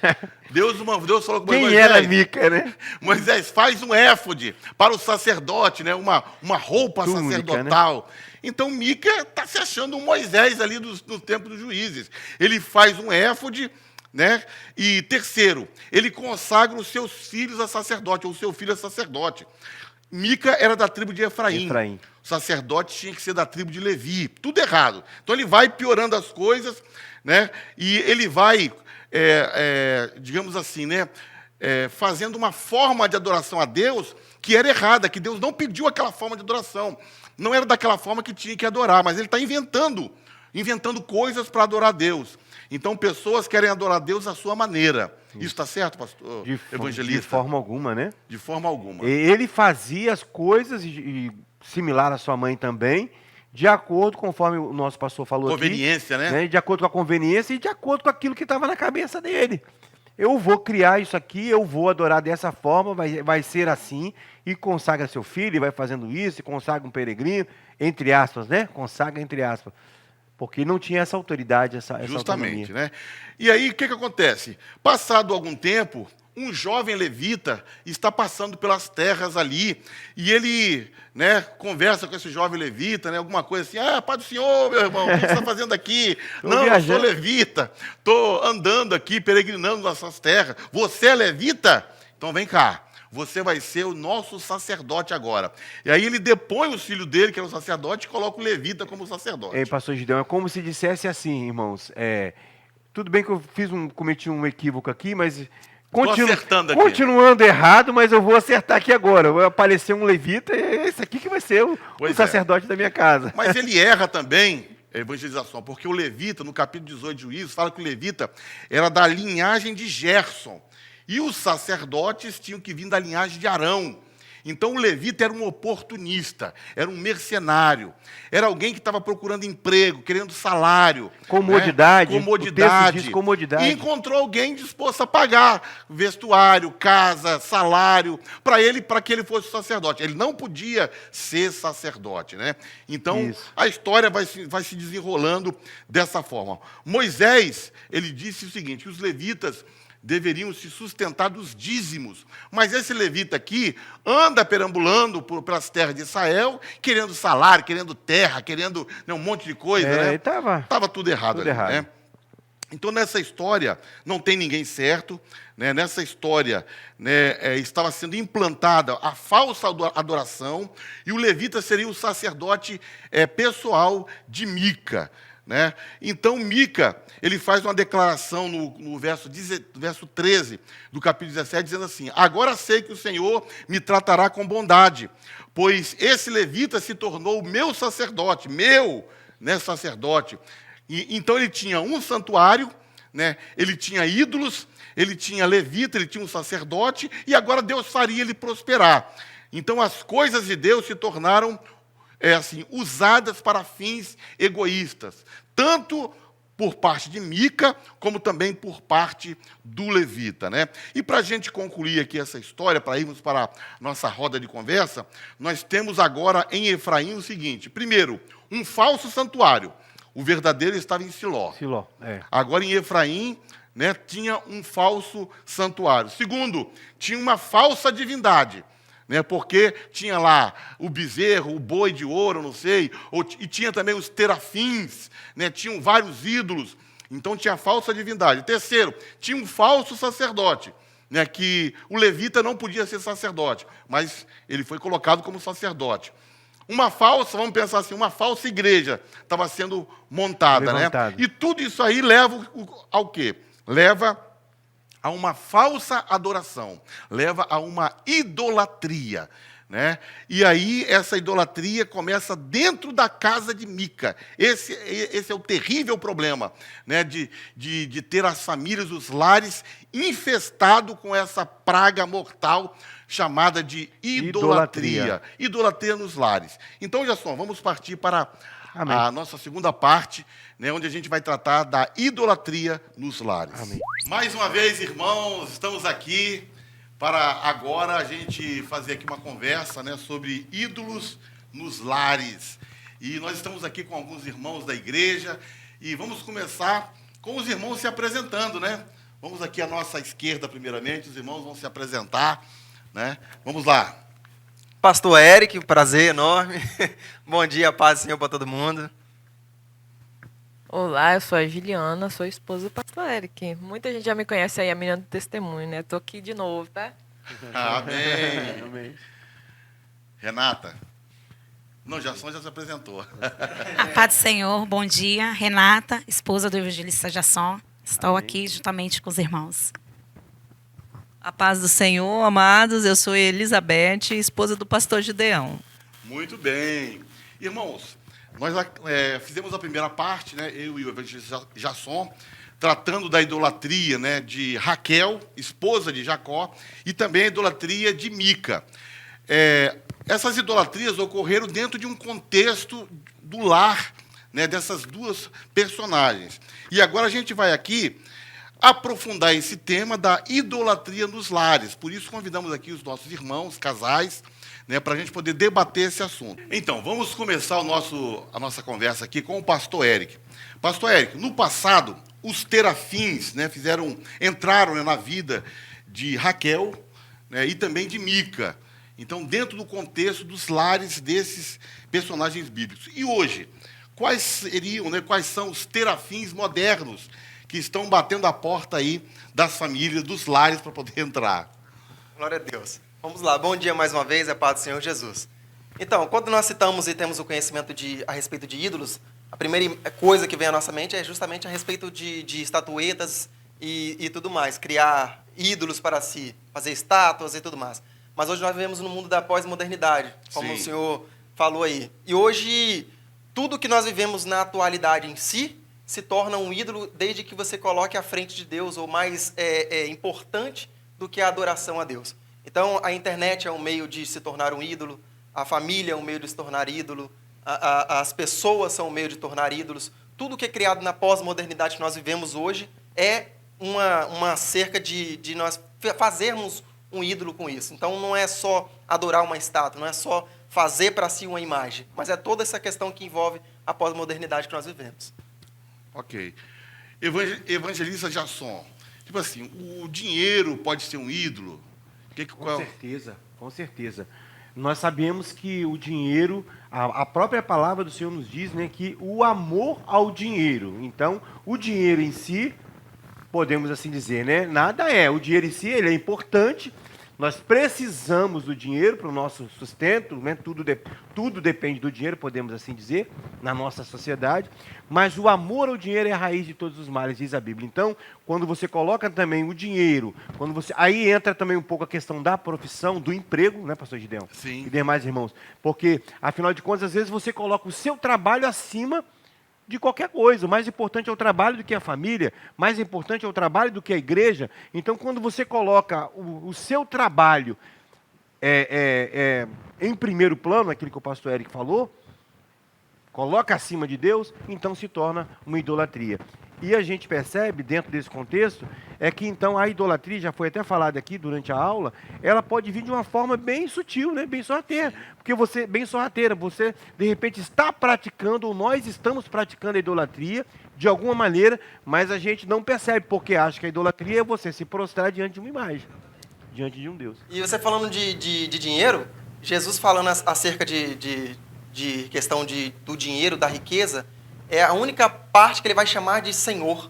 Deus falou com Moisés. Quem era Mica, né? Moisés, faz um éfode para o sacerdote, né? Uma roupa túnica, sacerdotal. Né? Então, Mica está se achando um Moisés ali no tempo dos juízes. Ele faz um éfode, né? E terceiro, ele consagra os seus filhos a sacerdote, ou o seu filho a sacerdote. Mica era da tribo de Efraim. Efraim. O sacerdote tinha que ser da tribo de Levi. Tudo errado. Então ele vai piorando as coisas, né? E ele vai, digamos assim, né? Fazendo uma forma de adoração a Deus que era errada, que Deus não pediu aquela forma de adoração. Não era daquela forma que tinha que adorar, mas ele está inventando coisas para adorar a Deus. Então, pessoas querem adorar a Deus à sua maneira. Isso está certo, pastor evangelista? De forma alguma, né? De forma alguma. Ele fazia as coisas, similar à sua mãe também, de acordo, conforme o nosso pastor falou Conveniência, aqui, né? De acordo com a conveniência e de acordo com aquilo que estava na cabeça dele. Eu vou criar isso aqui, eu vou adorar dessa forma, vai ser assim, e consagra seu filho, e vai fazendo isso, e consagra um peregrino, entre aspas, né? Consagra entre aspas. Porque não tinha essa autoridade, essa Justamente, autonomia. né? E aí, o que acontece? Passado algum tempo, um jovem levita está passando pelas terras ali, e ele, né, conversa com esse jovem levita, né, alguma coisa assim, Pai do Senhor, meu irmão, o que você está fazendo aqui? Não, eu sou levita, estou andando aqui, peregrinando nessas terras. Você é levita? Então vem cá. Você vai ser o nosso sacerdote agora. E aí ele depõe os filhos dele, que era o sacerdote, e coloca o levita como sacerdote. Pastor Gideão, é como se dissesse assim, irmãos, tudo bem que eu cometi um equívoco aqui, mas continuando errado, mas eu vou acertar aqui agora. Vai aparecer um levita e é esse aqui que vai ser o sacerdote da minha casa. Mas ele erra também, evangelização, porque o levita, no capítulo 18 de Juízes, fala que o levita era da linhagem de Gerson. E os sacerdotes tinham que vir da linhagem de Arão. Então, o levita era um oportunista, era um mercenário, era alguém que estava procurando emprego, querendo salário. Comodidade. Né? Comodidade. O texto diz comodidade. E encontrou alguém disposto a pagar vestuário, casa, salário, para que ele fosse sacerdote. Ele não podia ser sacerdote, né? Então, a história vai se desenrolando dessa forma. Moisés, ele disse o seguinte, que os levitas deveriam se sustentar dos dízimos. Mas esse levita aqui anda perambulando pelas terras de Israel, querendo salário, querendo terra, querendo um monte de coisa, né? Estava tudo errado ali, né? Então, nessa história, não tem ninguém certo, né? Nessa história, né, estava sendo implantada a falsa adoração, e o levita seria o sacerdote pessoal de Mica. Né? Então, Mica, ele faz uma declaração no verso 13 do capítulo 17, dizendo assim, agora sei que o Senhor me tratará com bondade, pois esse levita se tornou meu sacerdote, sacerdote. E, então, ele tinha um santuário, né? Ele tinha ídolos, ele tinha levita, ele tinha um sacerdote, e agora Deus faria ele prosperar. Então, as coisas de Deus se tornaram usadas para fins egoístas, tanto por parte de Mica, como também por parte do levita, né? E para a gente concluir aqui essa história, para irmos para a nossa roda de conversa, nós temos agora em Efraim o seguinte, primeiro, um falso santuário, o verdadeiro estava em Siló. Agora em Efraim, né, tinha um falso santuário. Segundo, tinha uma falsa divindade, né, porque tinha lá o bezerro, o boi de ouro, não sei, e tinha também os terafins, né, tinham vários ídolos, então tinha falsa divindade. Terceiro, tinha um falso sacerdote, né, que o levita não podia ser sacerdote, mas ele foi colocado como sacerdote. Uma falsa, vamos pensar assim, uma falsa igreja estava sendo montada, né? E tudo isso aí leva ao quê? Leva a uma falsa adoração, leva a uma idolatria, né? E aí essa idolatria começa dentro da casa de Mica. Esse é o terrível problema, né? De ter as famílias, os lares infestados com essa praga mortal chamada de idolatria. Idolatria nos lares. Então, Jasson, vamos partir para a nossa segunda parte, né, onde a gente vai tratar da idolatria nos lares. Amém. Mais uma vez, irmãos, estamos aqui para agora a gente fazer aqui uma conversa, né, sobre ídolos nos lares. E nós estamos aqui com alguns irmãos da igreja e vamos começar com os irmãos se apresentando, né? Vamos aqui à nossa esquerda, primeiramente, os irmãos vão se apresentar, né? Vamos lá. Pastor Eric, prazer enorme. Bom dia, paz do Senhor para todo mundo. Olá, eu sou a Juliana, sou esposa do pastor Eric. Muita gente já me conhece aí, a menina do testemunho, né? Tô aqui de novo, tá? Amém. Amém. Renata. Não, já se apresentou. A paz do Senhor, bom dia. Renata, esposa do evangelista Jasson. Estou Amém. aqui juntamente com os irmãos. A paz do Senhor, amados, eu sou Elizabeth, esposa do pastor Gideão. Muito bem. Irmãos, nós fizemos a primeira parte, né, eu e o evangelista Jasson, tratando da idolatria, né, de Raquel, esposa de Jacó, e também a idolatria de Mica. Essas idolatrias ocorreram dentro de um contexto do lar, né, dessas duas personagens. E agora a gente vai aqui aprofundar esse tema da idolatria nos lares. Por isso convidamos aqui os nossos irmãos, casais, né, para a gente poder debater esse assunto. Então, vamos começar a nossa conversa aqui com o pastor Eric. Pastor Eric, no passado, os terafins, né, entraram, né, na vida de Raquel, né, e também de Mica. Então, dentro do contexto dos lares desses personagens bíblicos. E hoje, quais são os terafins modernos que estão batendo a porta aí das famílias, dos lares, para poder entrar? Glória a Deus. Vamos lá, bom dia mais uma vez, é a paz do Senhor Jesus. Então, quando nós citamos e temos o conhecimento a respeito de ídolos, a primeira coisa que vem à nossa mente é justamente a respeito de estatuetas e tudo mais, criar ídolos para si, fazer estátuas e tudo mais. Mas hoje nós vivemos no mundo da pós-modernidade, como Sim. o senhor falou aí. E hoje, tudo que nós vivemos na atualidade em si se torna um ídolo desde que você coloque à frente de Deus, ou mais importante do que a adoração a Deus. Então, a internet é um meio de se tornar um ídolo, a família é um meio de se tornar ídolo, as pessoas são um meio de tornar ídolos. Tudo que é criado na pós-modernidade que nós vivemos hoje é uma cerca de nós fazermos um ídolo com isso. Então, não é só adorar uma estátua, não é só fazer para si uma imagem, mas é toda essa questão que envolve a pós-modernidade que nós vivemos. Ok. Evangelista Jasson, tipo assim, o dinheiro pode ser um ídolo? Com certeza, com certeza. Nós sabemos que o dinheiro, a própria palavra do Senhor nos diz, né, que o amor ao dinheiro. Então, o dinheiro em si, podemos assim dizer, né, nada é. O dinheiro em si, ele é importante. Nós precisamos do dinheiro para o nosso sustento, né? Tudo depende do dinheiro, podemos assim dizer, na nossa sociedade. Mas o amor ao dinheiro é a raiz de todos os males, diz a Bíblia. Então, quando você coloca também o dinheiro, aí entra também um pouco a questão da profissão, do emprego, né, pastor Gideão? Sim. E demais irmãos. Porque, afinal de contas, às vezes você coloca o seu trabalho acima de qualquer coisa. O mais importante é o trabalho do que a família, mais importante é o trabalho do que a igreja. Então, quando você coloca o seu trabalho em primeiro plano, aquilo que o pastor Eric falou, coloca acima de Deus, então se torna uma idolatria. E a gente percebe, dentro desse contexto, é que então a idolatria, já foi até falado aqui durante a aula, ela pode vir de uma forma bem sutil, né? Bem sorrateira. Porque você, de repente, está praticando, ou nós estamos praticando a idolatria, de alguma maneira, mas a gente não percebe, porque acha que a idolatria é você se prostrar diante de uma imagem, diante de um Deus. E você falando de dinheiro, Jesus falando acerca de questão do dinheiro, da riqueza, é a única parte que ele vai chamar de Senhor.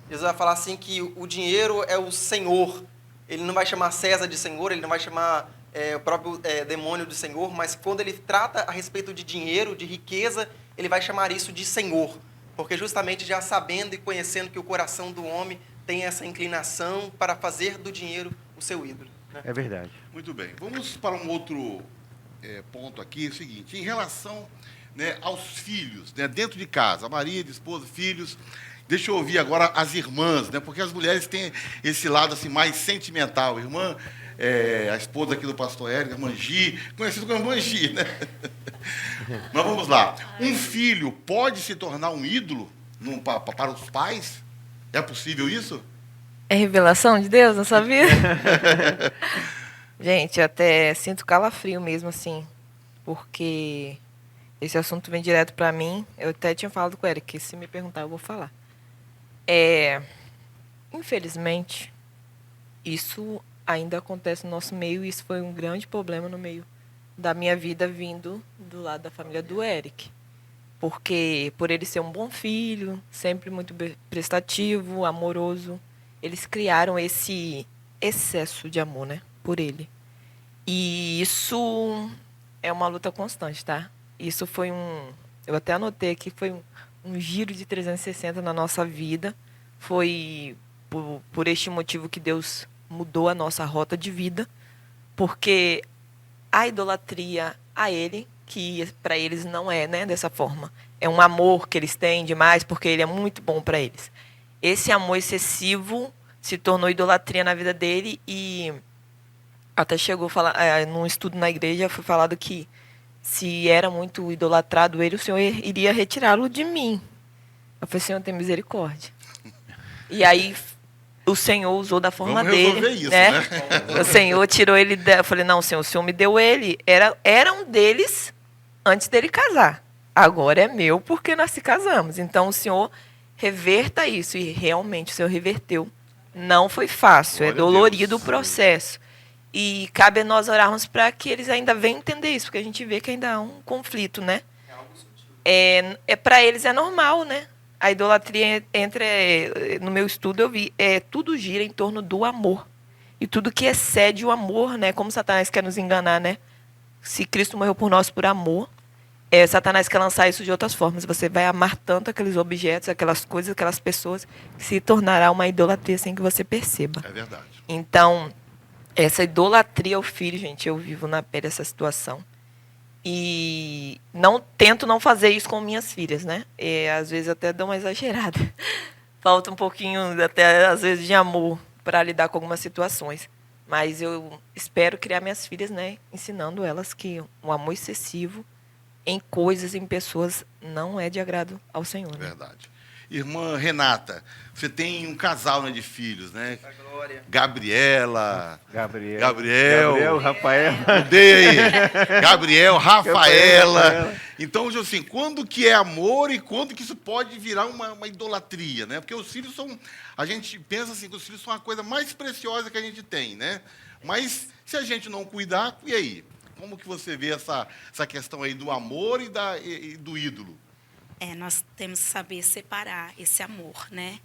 Jesus vai falar assim que o dinheiro é o Senhor. Ele não vai chamar César de Senhor, ele não vai chamar o próprio demônio de Senhor, mas quando ele trata a respeito de dinheiro, de riqueza, ele vai chamar isso de Senhor. Porque justamente já sabendo e conhecendo que o coração do homem tem essa inclinação para fazer do dinheiro o seu ídolo. Né? É verdade. Muito bem. Vamos para um outro ponto aqui, é o seguinte, em relação, né, aos filhos, né, dentro de casa, marido, esposa, filhos. Deixa eu ouvir agora as irmãs, né, porque as mulheres têm esse lado assim, mais sentimental. Irmã, a esposa aqui do pastor Érico, a irmã Gi, conhecida como irmã Gi, né? Mas vamos lá. Um filho pode se tornar um ídolo para os pais? É possível isso? É revelação de Deus, não sabia? Gente, até sinto calafrio mesmo, assim, porque esse assunto vem direto para mim. Eu até tinha falado com o Eric, que se me perguntar eu vou falar. Infelizmente, isso ainda acontece no nosso meio, e isso foi um grande problema no meio da minha vida, vindo do lado da família do Eric. Porque, por ele ser um bom filho, sempre muito prestativo, amoroso, eles criaram esse excesso de amor, né, por ele. E isso é uma luta constante, tá? Isso foi eu até anotei aqui, foi um giro de 360 na nossa vida. Foi por este motivo que Deus mudou a nossa rota de vida, porque a idolatria a Ele, que para eles não é, né, dessa forma, é um amor que eles têm demais, porque Ele é muito bom para eles. Esse amor excessivo se tornou idolatria na vida dele e até chegou a falar, num estudo na igreja, foi falado que se era muito idolatrado ele, o Senhor iria retirá-lo de mim. Eu falei, Senhor, tem misericórdia. E aí o Senhor usou da forma dele. Isso, né? O Senhor tirou ele. Eu falei, não, Senhor, o Senhor me deu ele. Era um deles antes dele casar. Agora é meu porque nós se casamos. Então o Senhor reverta isso. E realmente o Senhor reverteu. Não foi fácil, Glória é dolorido o processo. E cabe a nós orarmos para que eles ainda venham entender isso, porque a gente vê que ainda há um conflito, né? Para eles é normal, né? A idolatria no meu estudo eu vi, tudo gira em torno do amor. E tudo que excede o amor, né? Como Satanás quer nos enganar, né? Se Cristo morreu por nós por amor, Satanás quer lançar isso de outras formas. Você vai amar tanto aqueles objetos, aquelas coisas, aquelas pessoas, que se tornará uma idolatria sem que você perceba. É verdade. Então, essa idolatria ao filho, gente, eu vivo na pele essa situação. E tento não fazer isso com minhas filhas, né? Às vezes até dou uma exagerada. Falta um pouquinho, até às vezes, de amor para lidar com algumas situações. Mas eu espero criar minhas filhas, né? Ensinando elas que o amor excessivo em coisas, em pessoas, não é de agrado ao Senhor. Né? Verdade. Irmã Renata, você tem um casal, né, de filhos, né? A Glória. Gabriel, Rafael. Mudei aí. Gabriel, Rafaela. Então, assim, quando que é amor e quando que isso pode virar uma idolatria, né? Porque os filhos são... A gente pensa assim que os filhos são a coisa mais preciosa que a gente tem, né? Mas se a gente não cuidar, e aí? Como que você vê essa questão aí do amor e do ídolo? Nós temos que saber separar esse amor, né?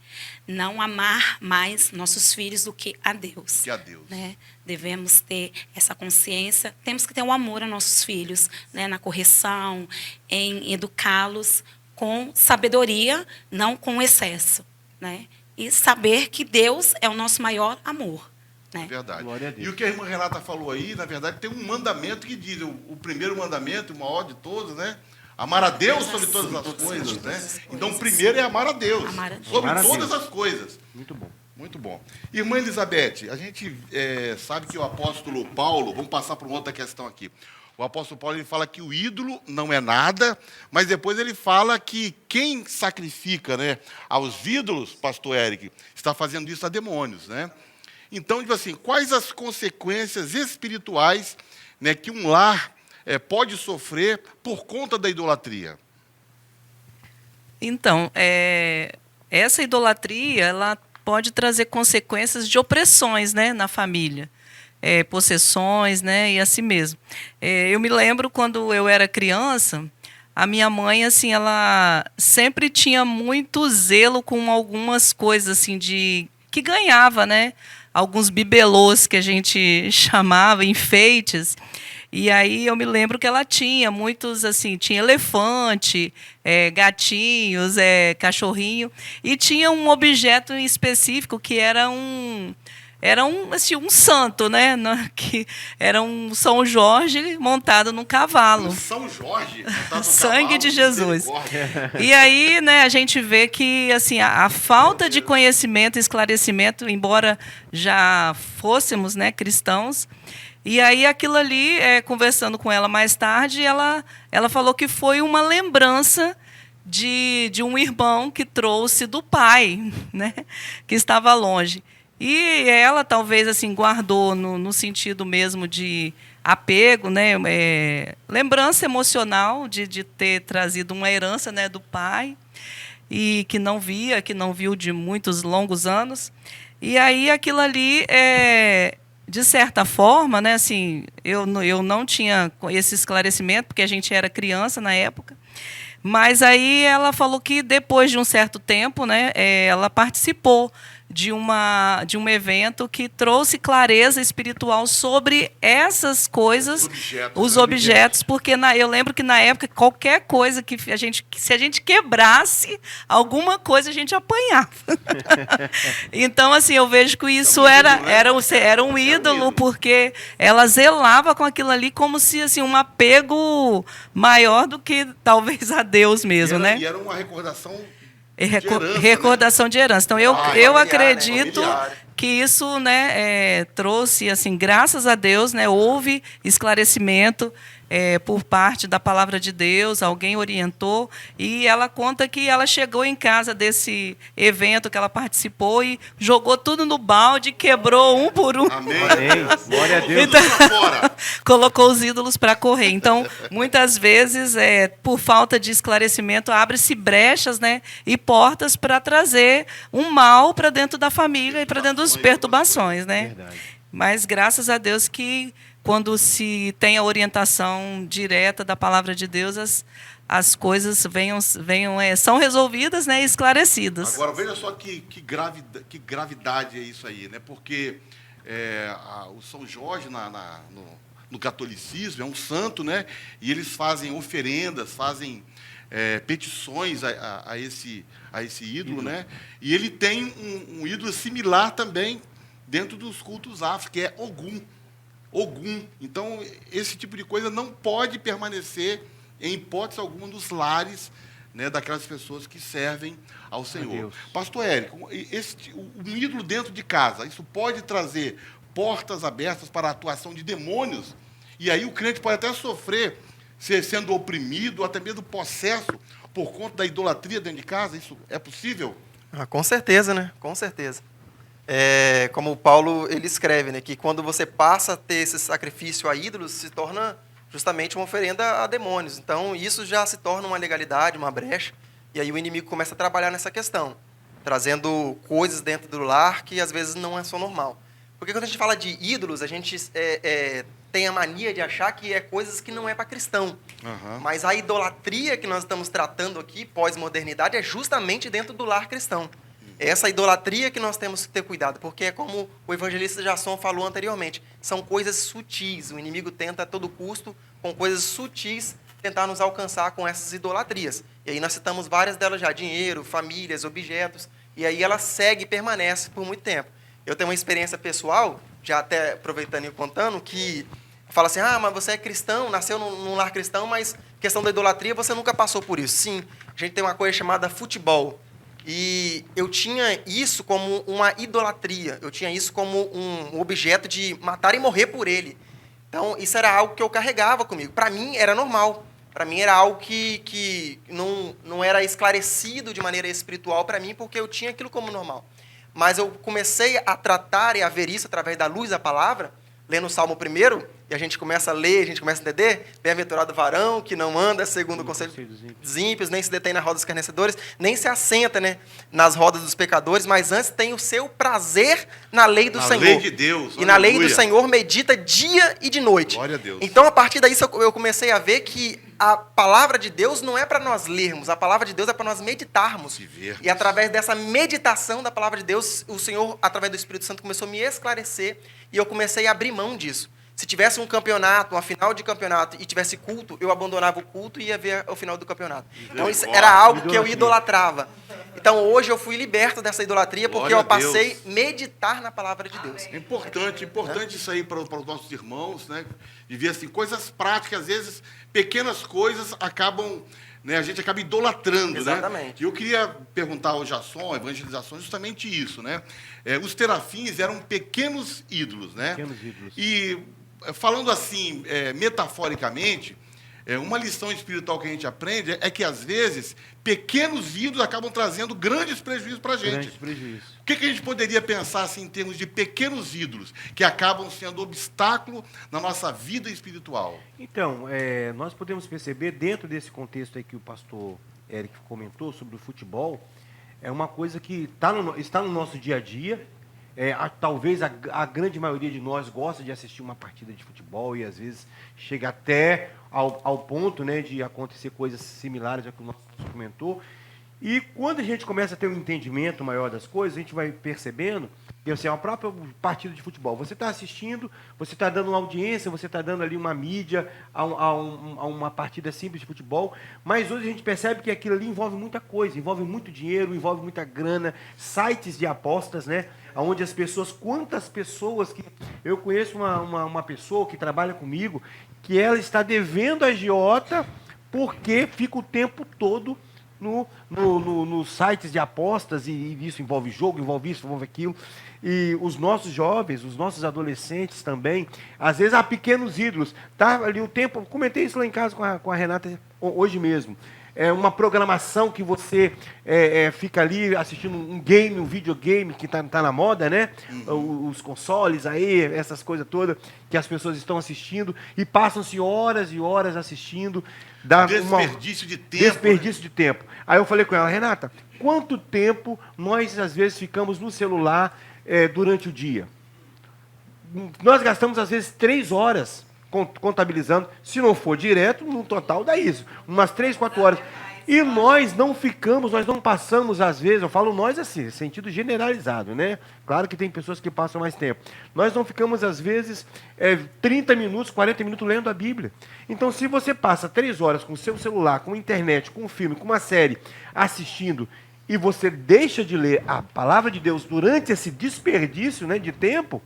Não amar mais nossos filhos do que a Deus. Que a Deus. Né? Devemos ter essa consciência. Temos que ter um amor a nossos filhos, né? Na correção, em educá-los com sabedoria, não com excesso, né? E saber que Deus é o nosso maior amor. Né? É verdade. Glória a Deus. E o que a irmã Renata falou aí, na verdade, tem um mandamento que diz, o primeiro mandamento, o maior de todos, né? Amar a Deus sobre todas as coisas, né? Então, o primeiro é amar a Deus, Amar a Deus. sobre Amar a todas Deus. as coisas. Muito bom. Muito bom. Irmã Elizabeth, a gente sabe que o apóstolo Paulo, vamos passar para uma outra questão aqui. O apóstolo Paulo ele fala que o ídolo não é nada, mas depois ele fala que quem sacrifica, né, aos ídolos, pastor Eric, está fazendo isso a demônios, né? Então, tipo assim, quais as consequências espirituais, né, que um lar pode sofrer por conta da idolatria? Então, essa idolatria ela pode trazer consequências de opressões, né, na família. Possessões, né, e assim mesmo. Eu me lembro quando eu era criança, a minha mãe, assim, ela sempre tinha muito zelo com algumas coisas assim que ganhava, né? Alguns bibelôs que a gente chamava, enfeites. E aí eu me lembro que ela tinha muitos, assim, tinha elefante, gatinhos, cachorrinho, e tinha um objeto específico que era um santo, né? Que era um São Jorge montado num cavalo. São Jorge? Montado no Sangue cavalo, de Jesus. misericórdia. E aí, né, a gente vê que assim, a falta de conhecimento e esclarecimento, embora já fôssemos, né, cristãos, e aí aquilo ali, conversando com ela mais tarde, ela falou que foi uma lembrança de um irmão que trouxe do pai, né, que estava longe. E ela talvez assim guardou no sentido mesmo de apego, né, lembrança emocional de ter trazido uma herança, né, do pai e que não viu de muitos longos anos. E aí aquilo ali de certa forma, né, assim, eu não tinha esse esclarecimento porque a gente era criança na época. Mas aí ela falou que depois de um certo tempo, né, ela participou de um evento que trouxe clareza espiritual sobre essas coisas, os objetos, porque eu lembro que na época qualquer coisa que se a gente quebrasse alguma coisa, a gente apanhava. Então, assim, eu vejo que isso era um ídolo, porque ela zelava com aquilo ali como se assim, um apego maior do que talvez a Deus mesmo, né? E era uma recordação recordação de herança. Então, eu acredito familiar. que isso, né, trouxe, assim, graças a Deus, né, houve esclarecimento por parte da palavra de Deus, alguém orientou, e ela conta que ela chegou em casa desse evento que ela participou e jogou tudo no balde, quebrou um por um. Amém. Glória a Deus. Então, Fora. colocou os ídolos para correr. Então, muitas vezes, por falta de esclarecimento, abre-se brechas, né, e portas para trazer um mal para dentro da família e para dentro das perturbações, né? Verdade. Mas graças a Deus que quando se tem a orientação direta da palavra de Deus, as coisas são resolvidas, né, e esclarecidas. Agora, veja só que gravidade é isso aí, né? Porque o São Jorge, no catolicismo, é um santo, né? E eles fazem oferendas, fazem petições a esse ídolo, né? E ele tem um ídolo similar também dentro dos cultos afro, que é Ogum. Então, esse tipo de coisa não pode permanecer, em hipótese alguma, nos lares, né, daquelas pessoas que servem ao Senhor. Pastor Érico, um ídolo dentro de casa, isso pode trazer portas abertas para a atuação de demônios, e aí o crente pode até sofrer, sendo oprimido, ou até mesmo possesso, por conta da idolatria dentro de casa. Isso é possível? Com certeza, né? Com certeza. Como o Paulo ele escreve, né, que quando você passa a ter esse sacrifício a ídolos, se torna justamente uma oferenda a demônios. Então, isso já se torna uma legalidade, uma brecha, e aí o inimigo começa a trabalhar nessa questão, trazendo coisas dentro do lar que às vezes não é só normal. Porque quando a gente fala de ídolos, a gente tem a mania de achar que é coisas que não é para cristão. Uhum. Mas a idolatria que nós estamos tratando aqui, pós-modernidade, é justamente dentro do lar cristão. Essa idolatria que nós temos que ter cuidado, porque é como o evangelista Jasson falou anteriormente, são coisas sutis. O inimigo tenta a todo custo, com coisas sutis, tentar nos alcançar com essas idolatrias. E aí nós citamos várias delas já, dinheiro, famílias, objetos, e aí ela segue e permanece por muito tempo. Eu tenho uma experiência pessoal, já até aproveitando e contando, que fala assim, mas você é cristão, nasceu num lar cristão, mas questão da idolatria, você nunca passou por isso. Sim, a gente tem uma coisa chamada futebol. E eu tinha isso como uma idolatria, eu tinha isso como um objeto de matar e morrer por ele. Então, isso era algo que eu carregava comigo. Para mim, era normal. Para mim, era algo que não era esclarecido de maneira espiritual para mim, porque eu tinha aquilo como normal. Mas eu comecei a tratar e a ver isso através da luz da palavra, lendo o Salmo 1, e a gente começa a ler, a gente começa a entender, bem-aventurado o varão que não anda segundo o conselho dos ímpios, nem se detém na roda dos escarnecedores, nem se assenta, né, nas rodas dos pecadores, mas antes tem o seu prazer na lei do Senhor. Na lei de Deus. E na lei do Senhor medita dia e de noite. Glória a Deus. Então, a partir daí, eu comecei a ver que a palavra de Deus não é para nós lermos, a palavra de Deus é para nós meditarmos. E através dessa meditação da palavra de Deus, o Senhor, através do Espírito Santo, começou a me esclarecer e eu comecei a abrir mão disso. Se tivesse um campeonato, uma final de campeonato, e tivesse culto, eu abandonava o culto e ia ver o final do campeonato. Então, isso era algo que eu idolatrava. Então, hoje eu fui liberto dessa idolatria porque eu passei a meditar na palavra de Deus. É importante isso aí para os nossos irmãos, né? De ver assim, coisas práticas, às vezes, pequenas coisas acabam, né, a gente acaba idolatrando. Exatamente. Né? E eu queria perguntar ao Jasson, a evangelização, justamente isso, né? Os terafins eram pequenos ídolos, né? Pequenos ídolos. E, falando assim, metaforicamente, uma lição espiritual que a gente aprende é que, às vezes, pequenos ídolos acabam trazendo grandes prejuízos para a gente. Grandes prejuízos. O que a gente poderia pensar assim, em termos de pequenos ídolos que acabam sendo obstáculo na nossa vida espiritual? Então, nós podemos perceber, dentro desse contexto aí que o pastor Érico comentou sobre o futebol, é uma coisa que está no nosso dia a dia. Talvez a grande maioria de nós gosta de assistir uma partida de futebol e, às vezes, chega até ao ponto, né, de acontecer coisas similares ao que o nosso comentou. E quando a gente começa a ter um entendimento maior das coisas, a gente vai percebendo que assim, é uma própria partida de futebol. Você está assistindo, você está dando uma audiência, você está dando ali uma mídia a uma partida simples de futebol, mas hoje a gente percebe que aquilo ali envolve muita coisa, envolve muito dinheiro, envolve muita grana, sites de apostas, né? Onde as pessoas, quantas pessoas que... Eu conheço uma pessoa que trabalha comigo, que ela está devendo a agiota porque fica o tempo todo nos sites de apostas, e isso envolve jogo, envolve isso, envolve aquilo. E os nossos jovens, os nossos adolescentes também, às vezes há pequenos ídolos. Tá ali o tempo, comentei isso lá em casa com a Renata hoje mesmo. É uma programação que você fica ali assistindo um game, um videogame que tá na moda, né? Os consoles aí, essas coisas todas que as pessoas estão assistindo e passam-se horas e horas assistindo. Desperdício de tempo. Desperdício de tempo. Aí eu falei com ela, Renata, quanto tempo nós às vezes ficamos no celular durante o dia? Nós gastamos às vezes 3 horas contabilizando, se não for direto, no total dá isso, umas 3, 4 horas. E nós não ficamos, nós não passamos às vezes, eu falo nós assim, sentido generalizado, né? Claro que tem pessoas que passam mais tempo. Nós não ficamos às vezes 30 minutos, 40 minutos lendo a Bíblia. Então se você passa 3 horas com o seu celular, com a internet, com um filme, com uma série, assistindo, e você deixa de ler a palavra de Deus durante esse desperdício, né, de tempo,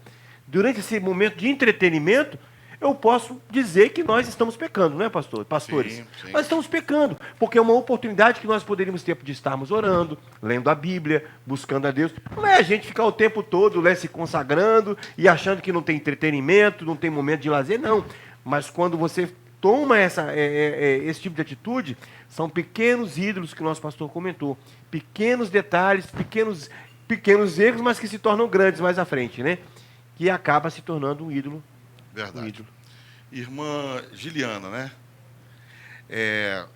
durante esse momento de entretenimento, eu posso dizer que nós estamos pecando, não é, pastores? Sim, sim. Nós estamos pecando, porque é uma oportunidade que nós poderíamos ter de estarmos orando, lendo a Bíblia, buscando a Deus. Não é a gente ficar o tempo todo se consagrando e achando que não tem entretenimento, não tem momento de lazer, não. Mas quando você toma esse tipo de atitude, são pequenos ídolos que o nosso pastor comentou. Pequenos detalhes, pequenos erros, mas que se tornam grandes mais à frente, né? Que acaba se tornando um ídolo. Verdade. Irmã Giliana, né?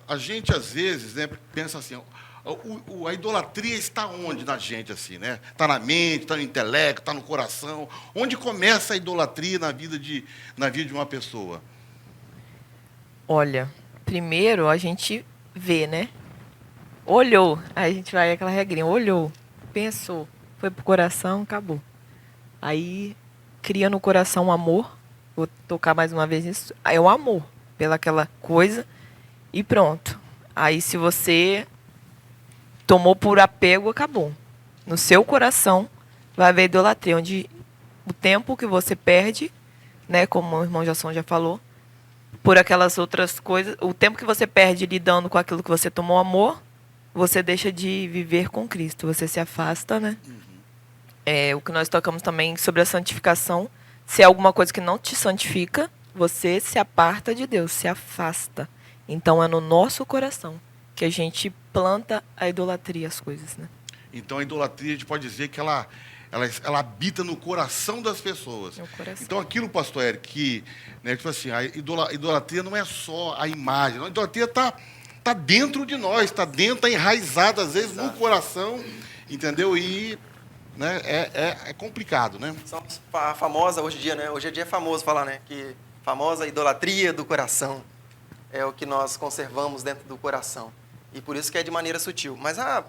A gente, às vezes, né, pensa assim, a idolatria está onde na gente, assim, né? Está na mente, está no intelecto, está no coração. Onde começa a idolatria na vida de uma pessoa? Olha, primeiro a gente vê, né? Olhou, aí a gente vai aquela regrinha, olhou, pensou, foi pro coração, acabou. Aí cria no coração um amor. Vou tocar mais uma vez nisso. É o amor pelaquela coisa e pronto. Aí se você tomou por apego, acabou. No seu coração vai haver idolatria, onde o tempo que você perde, né, como o irmão Jasson já falou, por aquelas outras coisas, o tempo que você perde lidando com aquilo que você tomou amor, você deixa de viver com Cristo, você se afasta, né? O que nós tocamos também sobre a santificação. Se é alguma coisa que não te santifica, você se aparta de Deus, se afasta. Então é no nosso coração que a gente planta a idolatria, as coisas, né? Então a idolatria, a gente pode dizer que ela habita no coração das pessoas. No coração. Então aquilo, pastor Eric, que, né, tipo assim, a idolatria não é só a imagem, a idolatria está dentro de nós, está enraizada, às vezes, no coração, entendeu? E... né, é complicado, né? A famosa, hoje em dia, né? Hoje em dia é famoso falar, né? Que famosa idolatria do coração é o que nós conservamos dentro do coração. E por isso que é de maneira sutil. Mas, às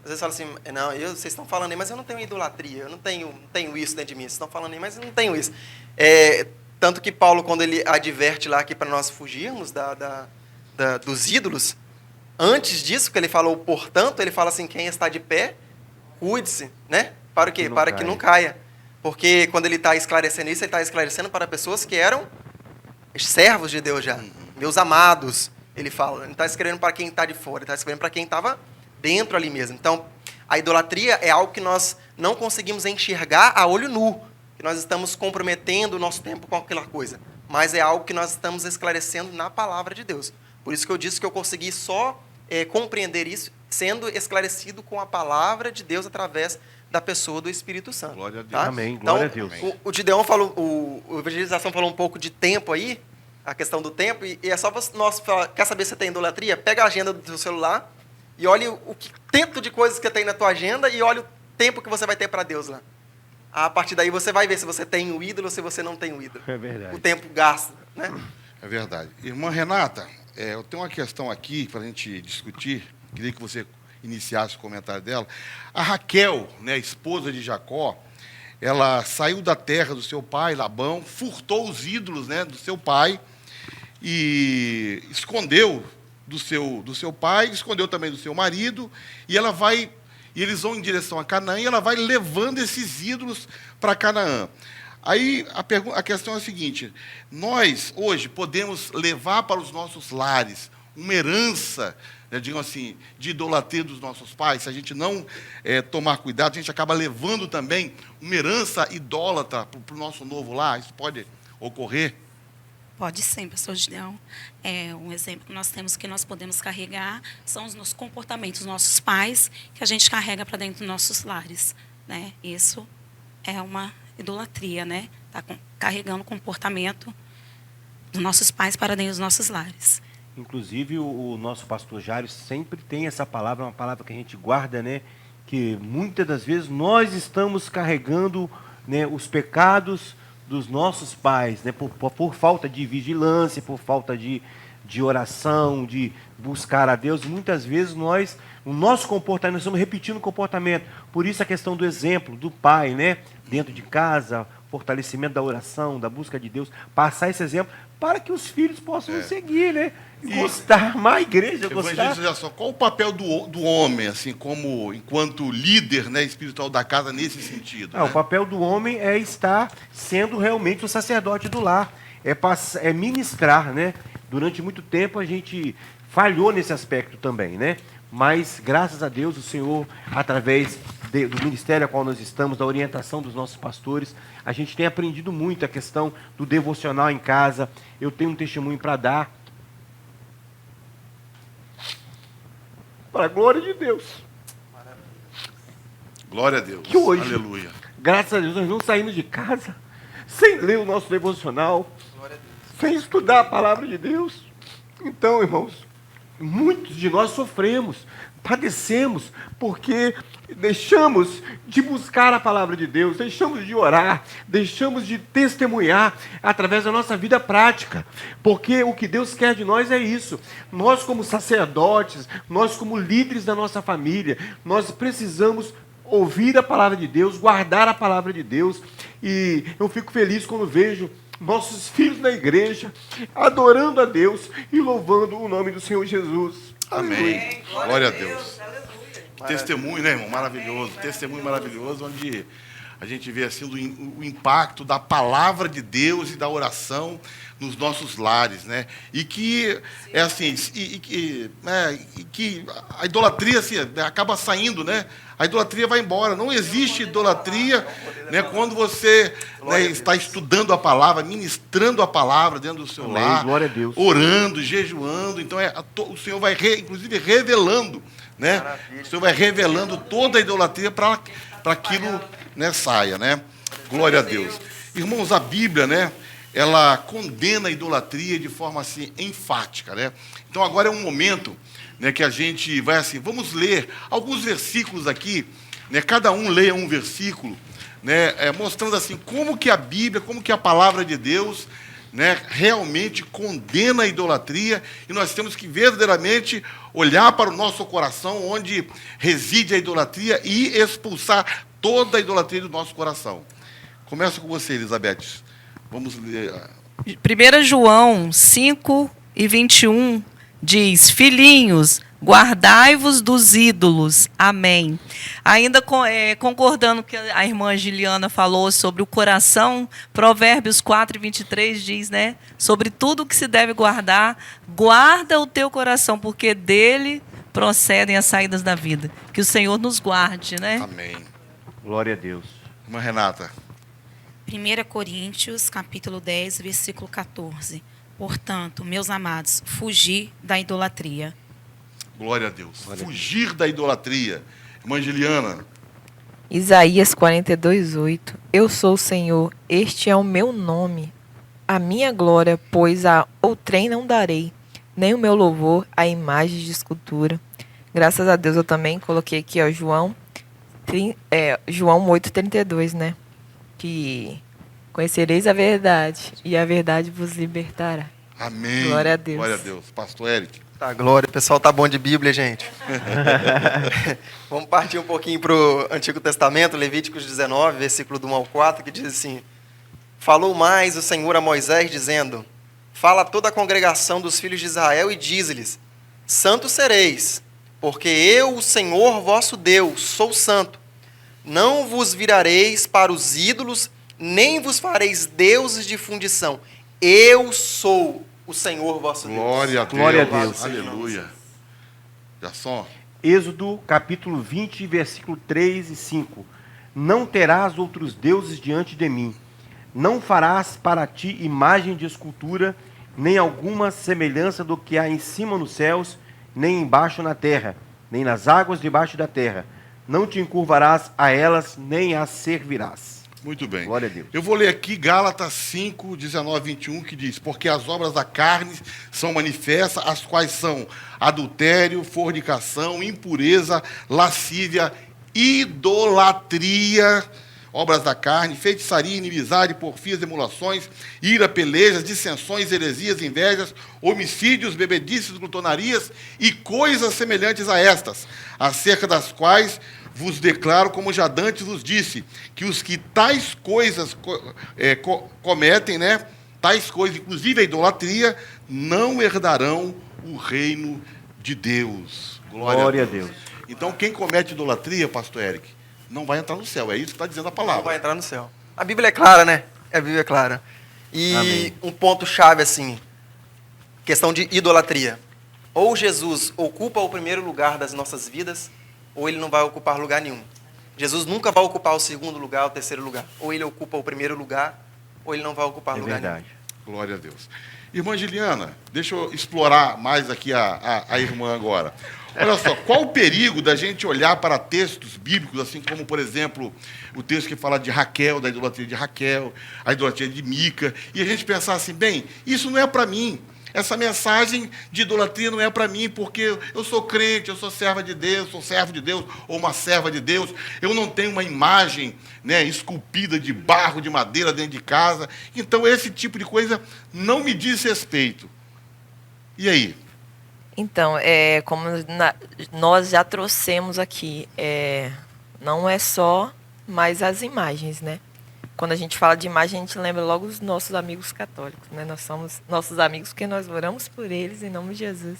vezes fala assim, não, vocês estão falando aí, mas eu não tenho idolatria, eu não tenho isso dentro de mim. Vocês estão falando aí, mas eu não tenho isso. Tanto que Paulo, quando ele adverte lá que para nós fugirmos dos ídolos, antes disso, que ele falou, portanto, ele fala assim, quem está de pé, cuide-se, né? Para o quê? Para que não caia. Porque quando ele está esclarecendo isso, ele está esclarecendo para pessoas que eram servos de Deus já. Meus amados, ele fala. Ele não está escrevendo para quem está de fora, ele está escrevendo para quem estava dentro ali mesmo. Então, a idolatria é algo que nós não conseguimos enxergar a olho nu, que nós estamos comprometendo o nosso tempo com aquela coisa. Mas é algo que nós estamos esclarecendo na palavra de Deus. Por isso que eu disse que eu consegui só compreender isso sendo esclarecido com a palavra de Deus através da pessoa do Espírito Santo. Glória a Deus. Tá? Amém. Então, Glória a Deus. O Gideon falou, o Evangelização falou um pouco de tempo aí, a questão do tempo, e é só você, quer saber se você tem idolatria? Pega a agenda do seu celular e olhe o tanto de coisas que tem na tua agenda e olhe o tempo que você vai ter para Deus lá. A partir daí você vai ver se você tem o ídolo ou se você não tem o ídolo. É verdade. O tempo gasto, né? É verdade. Irmã Renata, eu tenho uma questão aqui para a gente discutir, queria que você iniciasse o comentário dela. A Raquel, né, esposa de Jacó, ela saiu da terra do seu pai, Labão, furtou os ídolos, né, do seu pai e escondeu do seu pai, escondeu também do seu marido, e eles vão em direção a Canaã, e ela vai levando esses ídolos para Canaã. Aí a questão é a seguinte: nós hoje podemos levar para os nossos lares uma herança, né, digamos assim, de idolatria dos nossos pais. Se a gente não tomar cuidado, a gente acaba levando também uma herança idólatra para o nosso novo lar. Isso pode ocorrer? Pode sim, pastor Gideão. Um exemplo que nós temos, que nós podemos carregar, são os nossos comportamentos, os nossos pais, que a gente carrega para dentro dos nossos lares, né? Isso é uma idolatria, né? Está carregando o comportamento dos nossos pais para dentro dos nossos lares. Inclusive, o nosso pastor Jário sempre tem essa palavra, uma palavra que a gente guarda, né? Que muitas das vezes nós estamos carregando, né, os pecados dos nossos pais, né, por falta de vigilância, por falta de oração, de buscar a Deus. Muitas vezes o nosso comportamento, nós estamos repetindo o comportamento. Por isso a questão do exemplo do pai, né, dentro de casa, fortalecimento da oração, da busca de Deus, passar esse exemplo para que os filhos possam seguir, né, gostar, amar a igreja, gostar. Olha só, qual o papel do homem, assim, enquanto líder, né, espiritual da casa nesse sentido? Né? O papel do homem é estar sendo realmente o sacerdote do lar, é ministrar, né? Durante muito tempo a gente falhou nesse aspecto também, né? Mas, graças a Deus, o Senhor, através do ministério a qual nós estamos, da orientação dos nossos pastores, a gente tem aprendido muito a questão do devocional em casa. Eu tenho um testemunho para dar. Para a glória de Deus. Glória a Deus. Que hoje, aleluia. Graças a Deus, nós não saímos de casa sem ler o nosso devocional, sem estudar a palavra de Deus. Então, irmãos, muitos de nós sofremos, padecemos, porque deixamos de buscar a palavra de Deus, deixamos de orar, deixamos de testemunhar através da nossa vida prática, porque o que Deus quer de nós é isso. Nós, como sacerdotes, nós, como líderes da nossa família, nós precisamos ouvir a palavra de Deus, guardar a palavra de Deus. E eu fico feliz quando vejo nossos filhos na igreja adorando a Deus e louvando o nome do Senhor Jesus. Amém. Glória a Deus. Testemunho, né, irmão? Maravilhoso. Testemunho maravilhoso, onde a gente vê assim o impacto da palavra de Deus e da oração nos nossos lares, né? E que é assim, que a idolatria assim, acaba saindo, né? A idolatria vai embora. Não existe idolatria, né, quando você, né, está estudando a palavra, ministrando a palavra dentro do seu lar, glória a Deus, orando, jejuando. Então o Senhor vai inclusive revelando, né? O Senhor vai revelando toda a idolatria para aquilo, né, saia, né? Glória a Deus. Irmãos, a Bíblia, né, ela condena a idolatria de forma assim enfática, né? Então agora é um momento, né, que a gente vai assim, vamos ler alguns versículos aqui, né? Cada um leia um versículo, né, mostrando assim como que a Bíblia, como que a palavra de Deus, né, realmente condena a idolatria, e nós temos que verdadeiramente olhar para o nosso coração, onde reside a idolatria, e expulsar toda a idolatria do nosso coração. Começa com você, Elizabeth. Vamos ler. 1 João 5:21 diz: Filhinhos, guardai-vos dos ídolos. Amém. Ainda concordando com o que a irmã Giliana falou sobre o coração, Provérbios 4:23 diz, né? Sobre tudo que se deve guardar, guarda o teu coração, porque dele procedem as saídas da vida. Que o Senhor nos guarde, né? Amém. Glória a Deus. Irmã Renata. 1 Coríntios, capítulo 10, versículo 14. Portanto, meus amados, fugir da idolatria. Glória a Deus. Fugir da idolatria. Irmã Giliana. Isaías 42:8. Eu sou o Senhor, este é o meu nome. A minha glória, pois a outrem não darei, nem o meu louvor a imagens de escultura. Graças a Deus eu também coloquei aqui, ó, João 8:32, né? Que conhecereis a verdade, e a verdade vos libertará. Amém. Glória a Deus. Glória a Deus. Pastor Eric. Tá, glória. O pessoal tá bom de Bíblia, gente. Vamos partir um pouquinho para o Antigo Testamento, Levíticos 19, versículo do 1 ao 4, que diz assim: Falou mais o Senhor a Moisés, dizendo: Fala a toda a congregação dos filhos de Israel e diz-lhes: Santos sereis, porque eu, o Senhor vosso Deus, sou santo. Não vos virareis para os ídolos, nem vos fareis deuses de fundição. Eu sou o Senhor vosso Deus. Glória a Deus. Glória a Deus. Aleluia. Jason. Êxodo capítulo 20, versículo 3 e 5. Não terás outros deuses diante de mim. Não farás para ti imagem de escultura, nem alguma semelhança do que há em cima nos céus, nem embaixo na terra, nem nas águas debaixo da terra. Não te encurvarás a elas, nem as servirás. Muito bem. Glória a Deus. Eu vou ler aqui Gálatas 5, 19, 21, que diz: Porque as obras da carne são manifestas, as quais são adultério, fornicação, impureza, lascívia, idolatria, obras da carne, feitiçaria, inimizade, porfias, emulações, ira, pelejas, dissensões, heresias, invejas, homicídios, bebedices, glutonarias e coisas semelhantes a estas, acerca das quais vos declaro, como já dantes vos disse, que os que tais coisas cometem, né, tais coisas, inclusive a idolatria, não herdarão o reino de Deus. Glória a Deus. Então, quem comete idolatria, pastor Eric, não vai entrar no céu. É isso que está dizendo a palavra. Não vai entrar no céu. A Bíblia é clara, né? A Bíblia é clara. E Amém. um ponto-chave, assim, questão de idolatria. Ou Jesus ocupa o primeiro lugar das nossas vidas, ou ele não vai ocupar lugar nenhum. Jesus nunca vai ocupar o segundo lugar, o terceiro lugar. Ou ele ocupa o primeiro lugar, ou ele não vai ocupar lugar verdade. nenhum. Glória a Deus. Irmã Giliana, deixa eu explorar mais aqui a irmã agora. Olha só, qual o perigo da gente olhar para textos bíblicos, assim como, por exemplo, o texto que fala de Raquel, da idolatria de Raquel, a idolatria de Mica, e a gente pensar assim, bem, isso não é para mim. Essa mensagem de idolatria não é para mim, porque eu sou crente, eu sou serva de Deus, sou servo de Deus, ou uma serva de Deus. Eu não tenho uma imagem, né, esculpida de barro, de madeira dentro de casa. Então, esse tipo de coisa não me diz respeito. E aí? Então, como nós já trouxemos aqui, não é só mais as imagens, né? Quando a gente fala de imagem, a gente lembra logo dos nossos amigos católicos, né? Nós somos nossos amigos porque nós oramos por eles em nome de Jesus.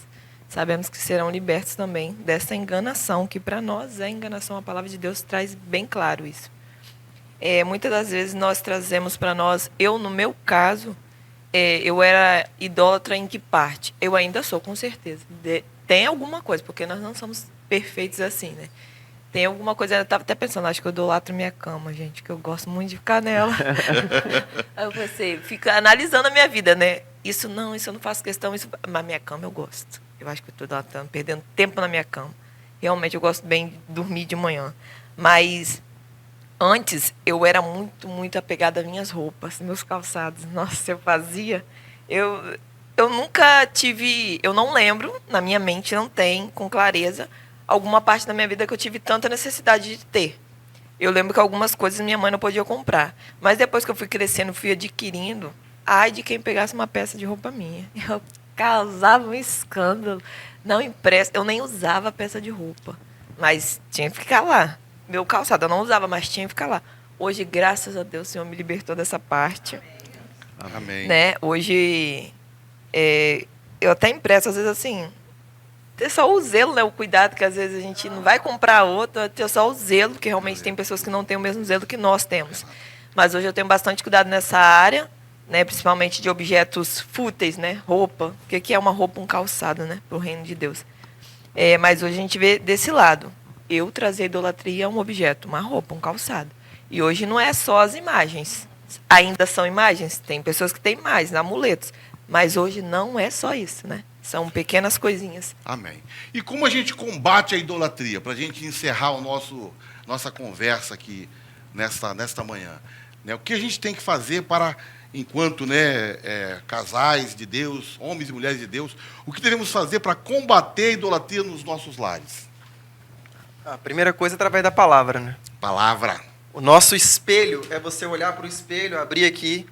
Sabemos que serão libertos também dessa enganação, que para nós é enganação. A palavra de Deus traz bem claro isso. Muitas das vezes nós trazemos para nós, no meu caso, eu era idólatra em que parte? Eu ainda sou, com certeza. Tem alguma coisa, porque nós não somos perfeitos assim, né? Tem alguma coisa, eu estava até pensando, acho que eu idolatro minha cama, gente, que eu gosto muito de ficar nela. Aí eu pensei, fica analisando a minha vida, né? Isso eu não faço questão, mas minha cama eu gosto. Eu acho que eu estou idolatrando, perdendo tempo na minha cama. Realmente eu gosto bem de dormir de manhã. Mas antes eu era muito, muito apegada às minhas roupas, meus calçados. Nossa, eu fazia. Eu nunca tive, eu não lembro, na minha mente não tem, com clareza, alguma parte da minha vida que eu tive tanta necessidade de ter. Eu lembro que algumas coisas minha mãe não podia comprar. Mas depois que eu fui crescendo, fui adquirindo, ai de quem pegasse uma peça de roupa minha. Eu causava um escândalo. Não empresta, eu nem usava a peça de roupa. Mas tinha que ficar lá. Meu calçado eu não usava, mas tinha que ficar lá. Hoje, graças a Deus, o Senhor me libertou dessa parte. Amém. Né? Hoje, eu até empresto, às vezes, assim... Ter só o zelo, né? O cuidado, que às vezes a gente não vai comprar outra, ter só o zelo, porque realmente tem pessoas que não têm o mesmo zelo que nós temos. Mas hoje eu tenho bastante cuidado nessa área, né? Principalmente de objetos fúteis, né? Roupa. O que é uma roupa, um calçado, né? Para o reino de Deus. Mas hoje a gente vê desse lado. Eu trazer idolatria a um objeto, uma roupa, um calçado. E hoje não é só as imagens. Ainda são imagens. Tem pessoas que têm mais, amuletos. Mas hoje não é só isso, né? São pequenas coisinhas. Amém. E como a gente combate a idolatria? Para a gente encerrar nossa conversa aqui nesta manhã. Né? O que a gente tem que fazer para, enquanto casais de Deus, homens e mulheres de Deus, o que devemos fazer para combater a idolatria nos nossos lares? A primeira coisa é através da palavra, né? Palavra. O nosso espelho é você olhar para o espelho, abrir aqui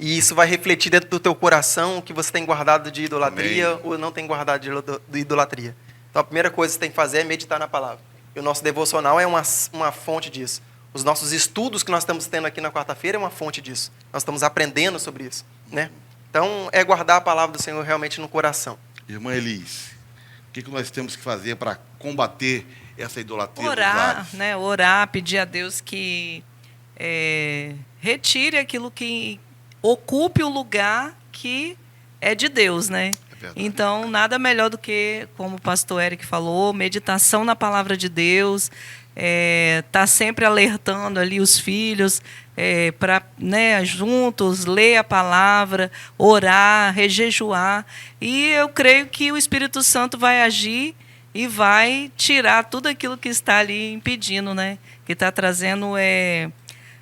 E isso vai refletir dentro do teu coração o que você tem guardado de idolatria Amém. ou não tem guardado de idolatria. Então, a primeira coisa que você tem que fazer é meditar na palavra. E o nosso devocional é uma fonte disso. Os nossos estudos que nós estamos tendo aqui na quarta-feira é uma fonte disso. Nós estamos aprendendo sobre isso, né? Então, é guardar a palavra do Senhor realmente no coração. Irmã Elis, o que nós temos que fazer para combater essa idolatria dos Orar, lares? né? Orar, pedir a Deus que retire aquilo que ocupe o lugar que é de Deus, né? É verdade. Então, nada melhor do que, como o pastor Eric falou, meditação na palavra de Deus, tá sempre alertando ali os filhos para, né, juntos ler a palavra, orar, rejejuar. E eu creio que o Espírito Santo vai agir e vai tirar tudo aquilo que está ali impedindo, né? Que está trazendo,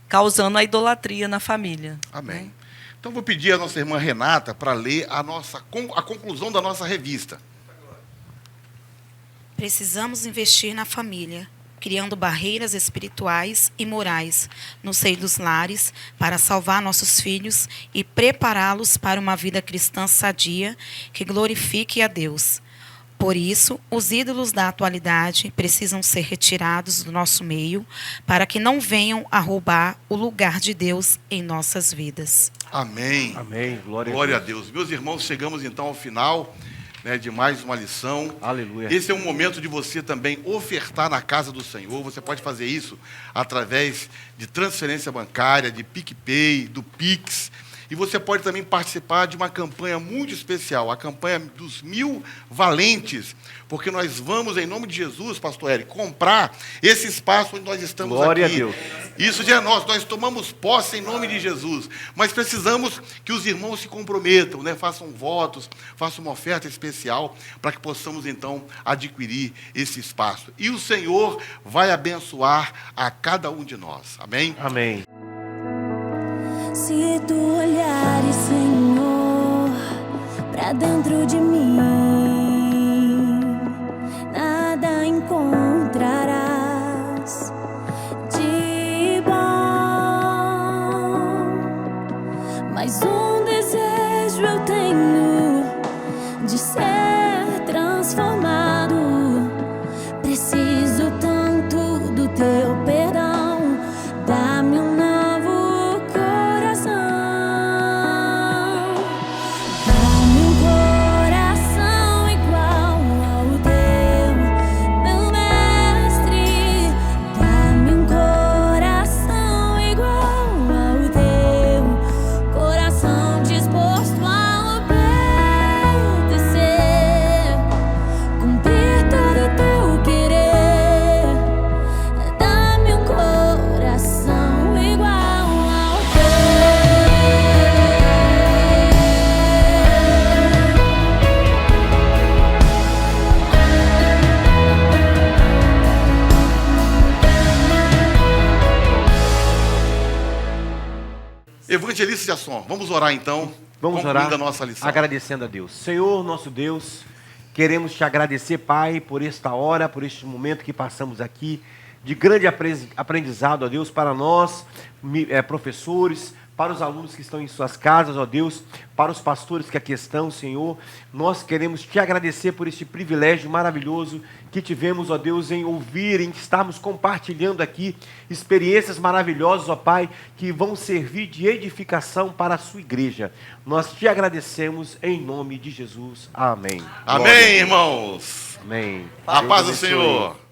causando a idolatria na família. Amém. Então, vou pedir à nossa irmã Renata para ler a conclusão da nossa revista. Precisamos investir na família, criando barreiras espirituais e morais no seio dos lares para salvar nossos filhos e prepará-los para uma vida cristã sadia que glorifique a Deus. Por isso, os ídolos da atualidade precisam ser retirados do nosso meio para que não venham a roubar o lugar de Deus em nossas vidas. Amém. Amém. Glória a Deus. Meus irmãos, chegamos então ao final, né, de mais uma lição. Aleluia. Esse é um momento de você também ofertar na casa do Senhor. Você pode fazer isso através de transferência bancária, de PicPay, do Pix. E você pode também participar de uma campanha muito especial, a campanha dos 1000 valentes, porque nós vamos, em nome de Jesus, pastor Eric, comprar esse espaço onde nós estamos Glória aqui. a Deus. Isso já é nosso, nós tomamos posse em nome de Jesus, mas precisamos que os irmãos se comprometam, né? Façam votos, façam uma oferta especial, para que possamos, então, adquirir esse espaço. E o Senhor vai abençoar a cada um de nós. Amém? Amém. Se tu olhares, Senhor, pra dentro de mim, nada encontrarás de bom, mas um desejo eu tenho de ser transformado. Preciso tanto do teu perdão, dá-me um novo coração, dá-me um coração igual ao teu, meu mestre, dá-me um coração igual ao teu, coração disposto a obedecer, cumprir todo o teu querer, dá-me um coração igual ao teu. Evangelista Jasson, vamos orar então. Vamos concluindo orar, a nossa lição. agradecendo a Deus. Senhor, nosso Deus, queremos te agradecer, Pai, por esta hora, por este momento que passamos aqui, de grande aprendizado, ó Deus, para nós, professores, para os alunos que estão em suas casas, ó Deus, para os pastores que aqui estão, Senhor. Nós queremos te agradecer por este privilégio maravilhoso que tivemos, ó Deus, em ouvir, em estarmos compartilhando aqui experiências maravilhosas, ó Pai, que vão servir de edificação para a sua igreja. Nós te agradecemos em nome de Jesus. Amém. Amém, irmãos. Amém. A Deus paz do abençoe. Senhor.